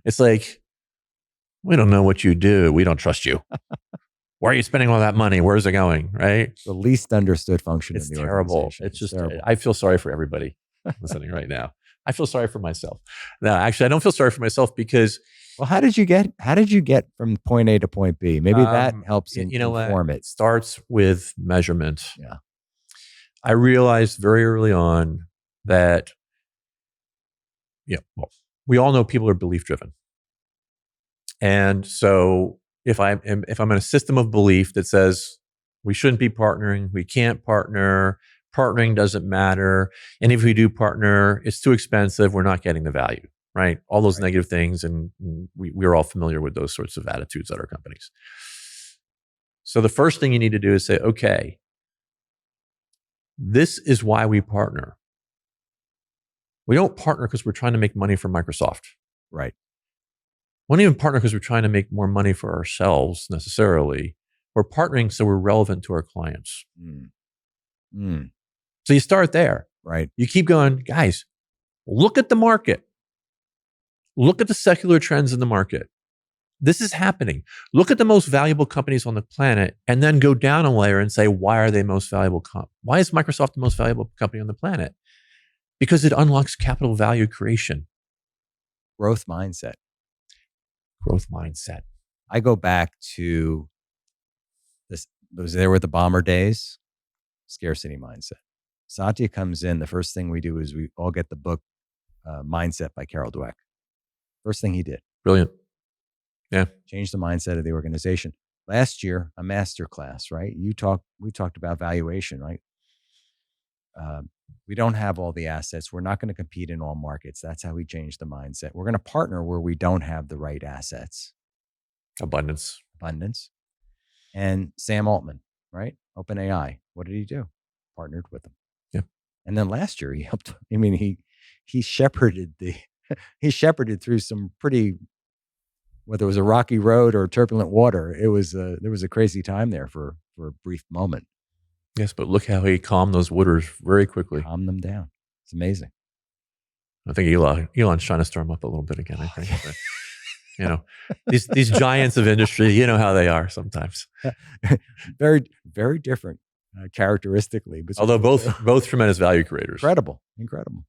It's like, we don't know what you do. We don't trust you. Why are you spending all that money? Where's it going? Right? The least understood function It's in the terrible. organization. It's just, terrible. I feel sorry for everybody listening right now. I feel sorry for myself. No, actually, I don't feel sorry for myself because. Well, how did you get from point A to point B? Maybe that helps inform it. It starts with measurement. Yeah. I realized very early on that, we all know people are belief driven. And so if I'm in a system of belief that says we shouldn't be partnering, we can't partner, partnering doesn't matter, and if we do partner, it's too expensive, we're not getting the value, right? All those negative things, and we're all familiar with those sorts of attitudes at our companies. So the first thing you need to do is say, okay, this is why we partner. We don't partner because we're trying to make money for Microsoft. Right. We don't even partner because we're trying to make more money for ourselves necessarily. We're partnering so we're relevant to our clients. So you start there. Right. You keep going, guys, look at the market. Look at the secular trends in the market. This is happening. Look at the most valuable companies on the planet and then go down a layer and say, why are they most valuable? Why is Microsoft the most valuable company on the planet? Because it unlocks capital value creation. Growth mindset. Growth mindset. I go back to this. Was there with the bomber days? Scarcity mindset. Satya comes in. The first thing we do is we all get the book Mindset by Carol Dweck. First thing he did. Brilliant. Yeah. Change the mindset of the organization. Last year, a master class, right? We talked about valuation, right? We don't have all the assets. We're not going to compete in all markets. That's how we change the mindset. We're going to partner where we don't have the right assets. Abundance. And Sam Altman, right? OpenAI. What did he do? Partnered with them. Yeah. And then last year he helped. I mean, he shepherded through some pretty, whether it was a rocky road or turbulent water. It was there was a crazy time there for a brief moment. Yes, but look how he calmed those waters very quickly. Calm them down. It's amazing. I think Elon's trying to stir him up a little bit again. I think. These giants of industry, you know how they are sometimes. Very, very different characteristically. But although both tremendous value creators. Incredible.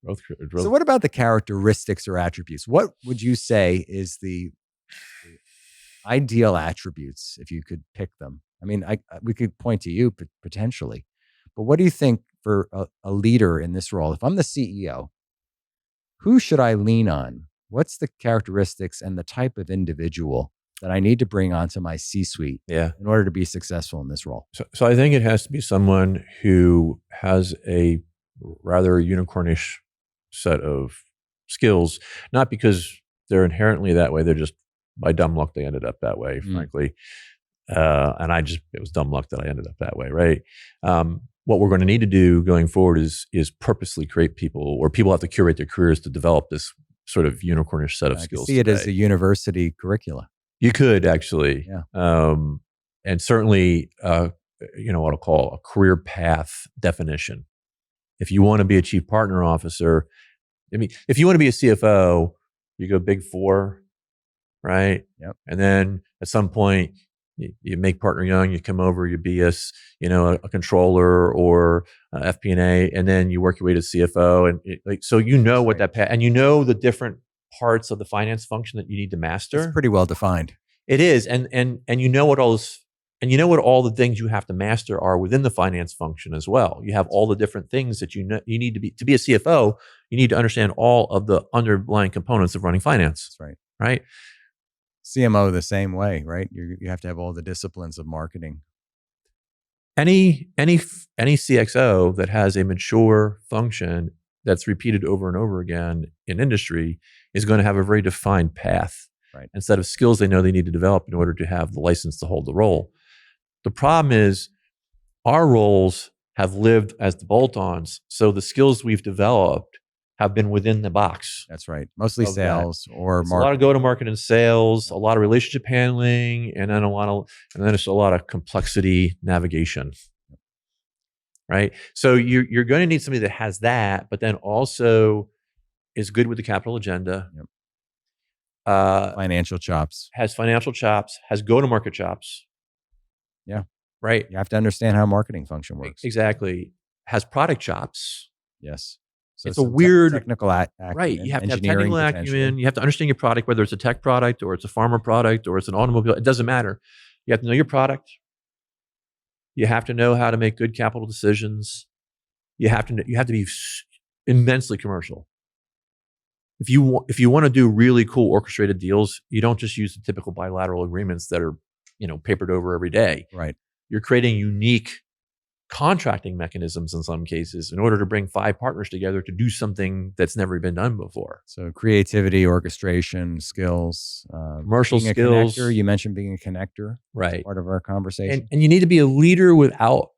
Both. So what about the characteristics or attributes? What would you say is the ideal attributes if you could pick them? I mean, we could point to you potentially, but what do you think for a leader in this role? If I'm the CEO, who should I lean on? What's the characteristics and the type of individual that I need to bring onto my C-suite in order to be successful in this role? So I think it has to be someone who has a rather unicornish set of skills, not because they're inherently that way. They're just by dumb luck, they ended up that way, frankly. And it was dumb luck that I ended up that way, right? What we're going to need to do going forward is purposely create people, or people have to curate their careers to develop this sort of unicornish set of skills. I see it as a university curricula. You could actually, yeah. And certainly, what I'll call a career path definition. If you want to be a chief partner officer, I mean, if you want to be a CFO, you go Big Four, right? Yep. And then at some point, you make partner young, you come over, you be a controller or FP&A, and then you work your way to CFO, and so what that path, and the different parts of the finance function that you need to master. It's pretty well defined. It is, and what all the things you have to master are within the finance function as well. You have all the different things that you need to be a CFO. You need to understand all of the underlying components of running finance. That's right. Right. CMO the same way, right? You have to have all the disciplines of marketing. Any CXO that has a mature function that's repeated over and over again in industry is going to have a very defined path, right, and set of skills they know they need to develop in order to have the license to hold the role. The problem is our roles have lived as the bolt-ons, so the skills we've developed have been within the box. That's right. Mostly sales or marketing. A lot of go-to-market and sales, a lot of relationship handling, and then it's a lot of complexity navigation. Right? So you're going to need somebody that has that, but then also is good with the capital agenda. Yep. Financial chops. Has financial chops, has go-to-market chops. Yeah. Right? You have to understand how marketing function works. Exactly. Has product chops. Yes. So it's a weird technical acumen, right? You have to have technical acumen. You have to understand your product, whether it's a tech product or it's a pharma product or it's an automobile. It doesn't matter. You have to know your product. You have to know how to make good capital decisions. You have to be immensely commercial. If you want to do really cool orchestrated deals, you don't just use the typical bilateral agreements that are papered over every day. Right. You're creating unique contracting mechanisms in some cases in order to bring 5 partners together to do something that's never been done before. So creativity, orchestration, skills, commercial skills. You mentioned being a connector. Right. Part of our conversation. And you need to be a leader without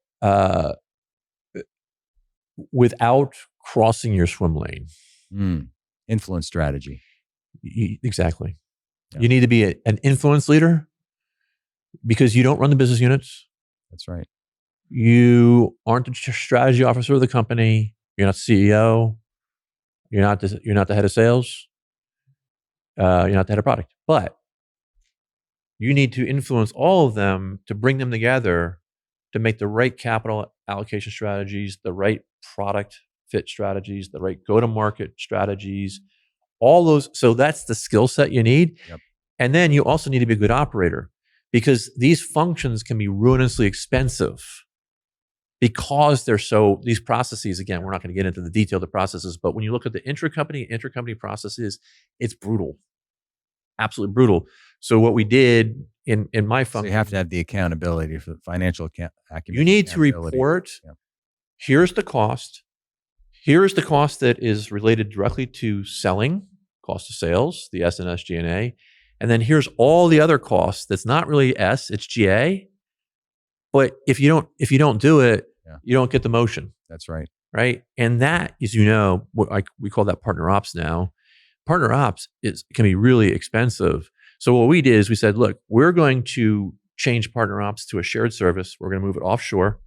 crossing your swim lane. Influence strategy. Exactly. Yeah. You need to be an influence leader because you don't run the business units. That's right. You aren't the strategy officer of the company. You're not CEO. You're not the head of sales. You're not the head of product. But you need to influence all of them to bring them together to make the right capital allocation strategies, the right product fit strategies, the right go-to-market strategies, all those. So that's the skill set you need. Yep. And then you also need to be a good operator because these functions can be ruinously expensive. Because these processes, again, we're not going to get into the detail of the processes, but when you look at the intercompany processes, it's brutal. Absolutely brutal. So what we did in my function. So you have to have the accountability for the financial acumen. You need to report, here's the cost. Here is the cost that is related directly to selling, cost of sales, the S and SG&A. And then here's all the other costs that's not really S, it's GA. But if you don't do it, you don't get the motion. That's right. Right. And that is, we call that partner ops now. Partner ops can be really expensive. So what we did is we said, look, we're going to change partner ops to a shared service. We're going to move it offshore.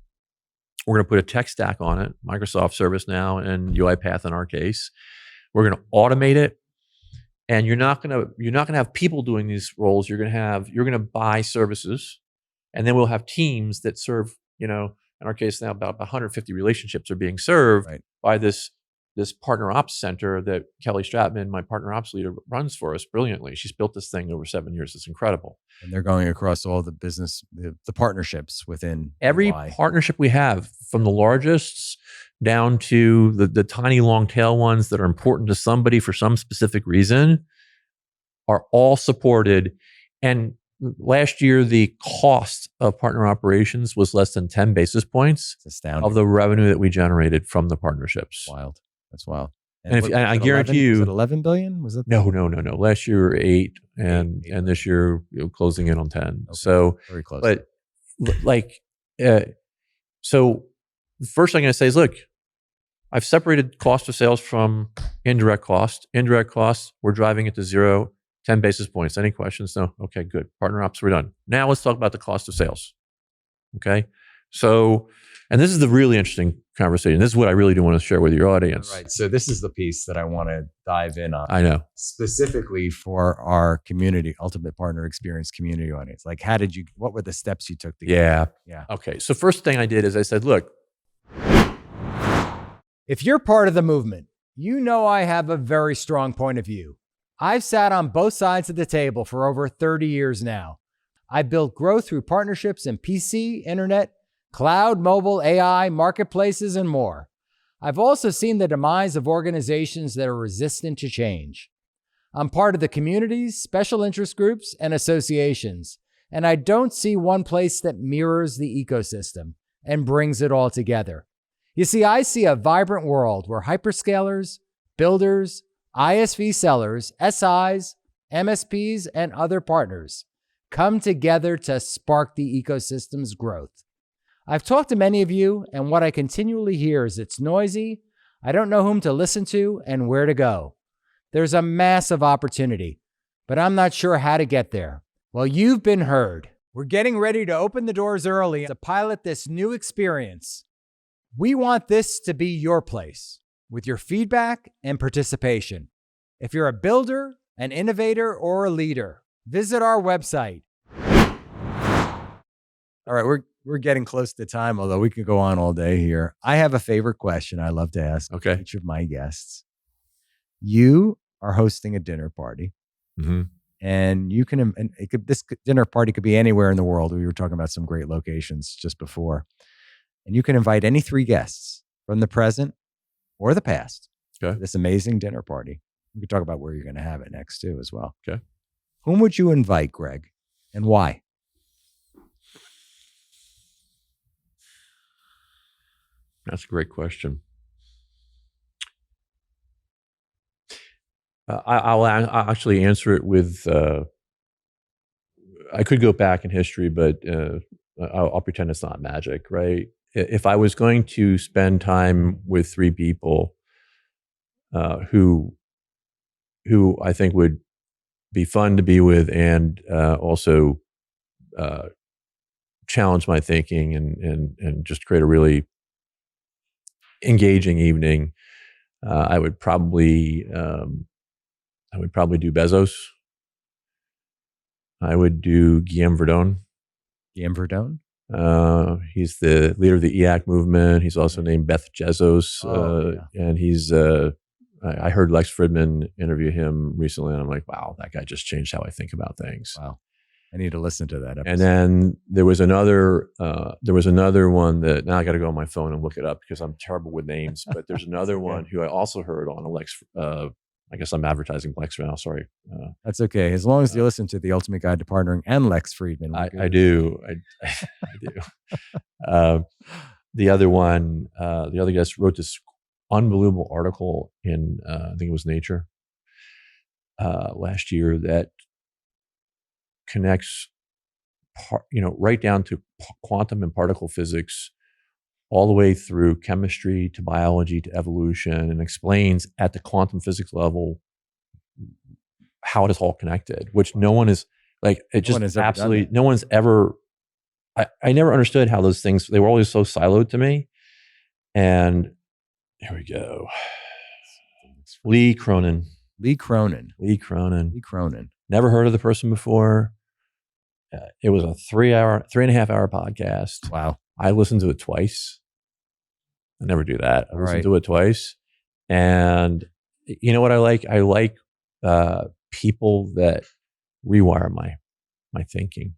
We're going to put a tech stack on it, Microsoft ServiceNow and UiPath in our case. We're going to automate it. And you're not going to have people doing these roles. You're going to buy services. And then we'll have teams that serve, in our case now about 150 relationships are being served by this partner ops center that Kelly Stratman, my partner ops leader, runs for us brilliantly. She's built this thing over 7 years. It's incredible. And they're going across all the business, the partnerships within every partnership we have, from the largest down to the tiny long tail ones that are important to somebody for some specific reason, are all supported. And last year, the cost of partner operations was less than 10 basis points of the revenue that we generated from the partnerships. Wild. That's wild. And I guarantee you, was it 11 billion? Was it? No. Last year we were 8, and this year closing in on 10. Okay. So Very close. But so the first thing I'm going to say is, look, I've separated cost of sales from indirect cost. Indirect costs, we're driving it to 0, 10 basis points. Any questions? No? Okay, good. Partner ops, we're done. Now let's talk about the cost of sales. Okay? So, and this is the really interesting conversation. This is what I really do want to share with your audience. Right. So this is the piece that I want to dive in on. I know. Specifically for our community, Ultimate Partner Experience community audience. Like, what were the steps you took to get there? Yeah. Okay. So first thing I did is I said, look, if you're part of the movement, you know I have a very strong point of view. I've sat on both sides of the table for over 30 years now. I built growth through partnerships in PC, internet, cloud, mobile, AI, marketplaces, and more. I've also seen the demise of organizations that are resistant to change. I'm part of the communities, special interest groups, and associations, and I don't see one place that mirrors the ecosystem and brings it all together. You see, I see a vibrant world where hyperscalers, builders, ISV sellers, SIs, MSPs, and other partners come together to spark the ecosystem's growth. I've talked to many of you, and what I continually hear is it's noisy, I don't know whom to listen to, and where to go. There's a massive opportunity, but I'm not sure how to get there. Well, you've been heard. We're getting ready to open the doors early to pilot this new experience. We want this to be your place with your feedback and participation. If you're a builder, an innovator, or a leader, visit our website. All right, we're getting close to time, although we could go on all day here. I have a favorite question I love to ask each of my guests. You are hosting a dinner party, and you can, this dinner party could be anywhere in the world. We were talking about some great locations just before. And you can invite any 3 guests from the present or the past to this amazing dinner party. We could talk about where you're going to have it next too as well. Okay. Whom would you invite, Greg, and why? That's a great question. I'll actually answer it with, I could go back in history, but I'll pretend it's not magic, right? If I was going to spend time with 3 people who I think would be fun to be with and also challenge my thinking and just create a really engaging evening, I would probably do Bezos. I would do Guillaume Verdon. Guillaume Verdon? He's the leader of the EAC movement. He's also named Beth Bezos. And he's, I heard Lex Fridman interview him recently, and I'm like, wow, that guy just changed how I think about things. Wow. I need to listen to that episode. And then there was another one that, now I got to go on my phone and look it up because I'm terrible with names, but there's another one who I also heard on Lex, I guess I'm advertising Lex now. Sorry. That's okay. As long as you listen to The Ultimate Guide to Partnering and Lex Fridman. I do. I do. The other guest wrote this unbelievable article in, I think it was Nature last year that connects, right down to quantum and particle physics, all the way through chemistry to biology to evolution, and explains at the quantum physics level how it is all connected, which no one is like, it just absolutely, no one's ever, I never understood how those things, they were always so siloed to me. And here we go. Lee Cronin. Never heard of the person before. It was a 3.5 hour podcast. Wow. I listened to it twice. I never do that. I listened to it twice. And you know what I like? I like people that rewire my thinking.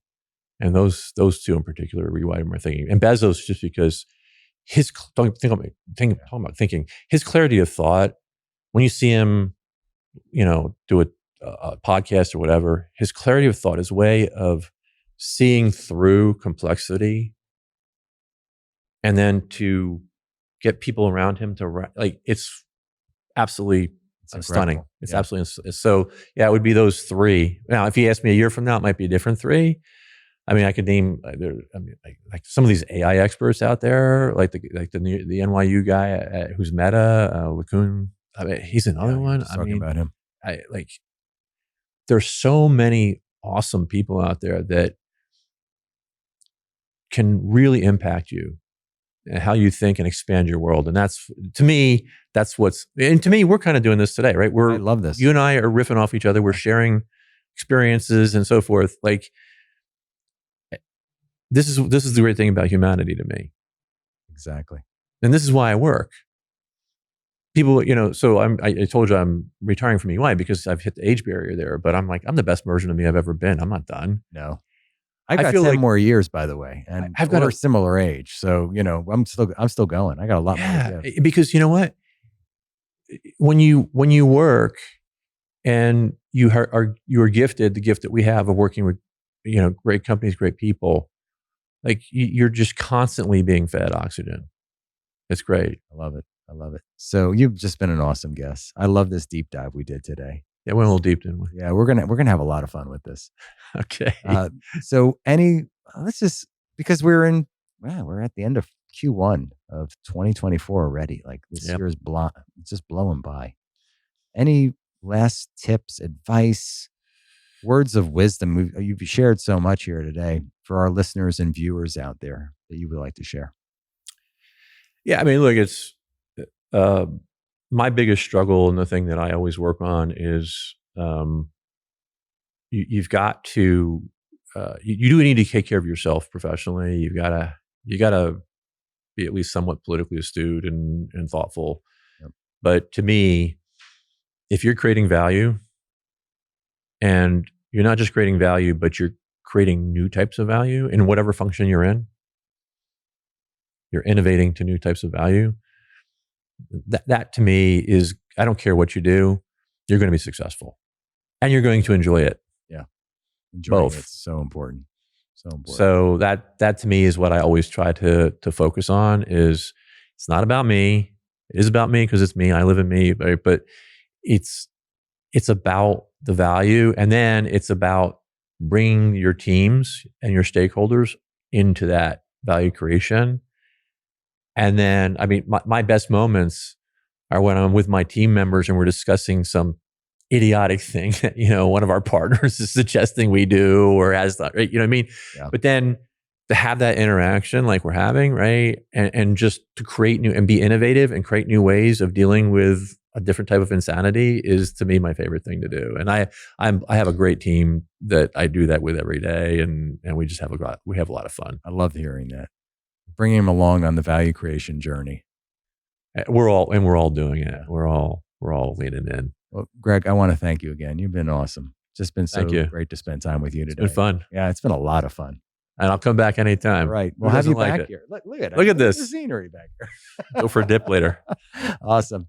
And those 2 in particular rewire my thinking. And Bezos, just because talking about thinking, his clarity of thought, when you see him, do a podcast or whatever, his clarity of thought, his way of seeing through complexity, and then to get people around him to, like, it's absolutely stunning. incredible. It's Yeah. absolutely so. Yeah, it would be those three. Now, if you ask me a year from now, it might be a different three. I mean, I could name. Like some of these AI experts out there, like the NYU guy who's Meta, LeCun. I mean, he's another one. I talking about him. There's so many awesome people out there that can really impact you and how you think and expand your world. And that's, to me, we're kind of doing this today, right? I love this. You and I are riffing off each other. We're sharing experiences and so forth. Like, this is the great thing about humanity to me. Exactly. And this is why I work. People, so I told you I'm retiring from EY because I've hit the age barrier there, but I'm the best version of me I've ever been. I'm not done. No. I got 10 more years, by the way, and I've got a similar age. So, I'm still going. I got a lot more to give. Because you know what? When you work and you are gifted the gift that we have of working with, great companies, great people, like you're just constantly being fed oxygen. It's great. I love it. So you've just been an awesome guest. I love this deep dive we did today. Yeah, we went a little deep, didn't we? Yeah, we're gonna have a lot of fun with this. Okay. Because we're at the end of Q1 of 2024 already. Like this year is it's just blowing by. Any last tips, advice, words of wisdom? You've shared so much here today for our listeners and viewers out there that you would like to share. Yeah, I mean, look, it's my biggest struggle, and the thing that I always work on is you've got to you do need to take care of yourself professionally. You gotta be at least somewhat politically astute and thoughtful. Yep. But to me, if you're creating value, and you're not just creating value, but you're creating new types of value in whatever function you're in, you're innovating to new types of value. That to me is, I don't care what you do, you're going to be successful, and you're going to enjoy it. Yeah, enjoying both. It's so important. So important. So that to me is what I always try to focus on. Is it's not about me. It is about me because it's me. I live in me, but it's about the value, and then it's about bringing your teams and your stakeholders into that value creation. And then, I mean, my best moments are when I'm with my team members and we're discussing some idiotic thing that, one of our partners is suggesting we do or has, right? You know what I mean? Yeah. But then to have that interaction like we're having, right? And just to create new and be innovative and create new ways of dealing with a different type of insanity is, to me, my favorite thing to do. And I have a great team that I do that with every day, and we just have a lot of fun. I love hearing that. Bringing them along on the value creation journey. We're all doing it. We're all leaning in. Well, Greg, I want to thank you again. You've been awesome. Just been so great to spend time with you today. It's been fun. Yeah, it's been a lot of fun. And I'll come back anytime. All right. We'll have you back here. Look at it. Look at this. The scenery back here. Go for a dip later. Awesome.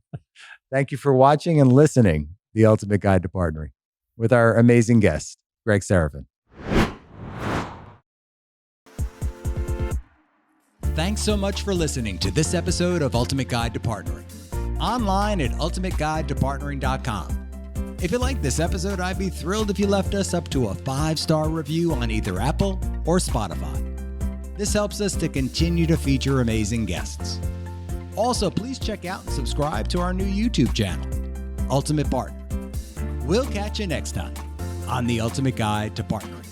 Thank you for watching and listening. The Ultimate Guide to Partnering with our amazing guest, Greg Sarafin. Thanks so much for listening to this episode of Ultimate Guide to Partnering. Online at ultimateguidetopartnering.com. If you liked this episode, I'd be thrilled if you left us up to a 5-star review on either Apple or Spotify. This helps us to continue to feature amazing guests. Also, please check out and subscribe to our new YouTube channel, Ultimate Partner. We'll catch you next time on the Ultimate Guide to Partnering.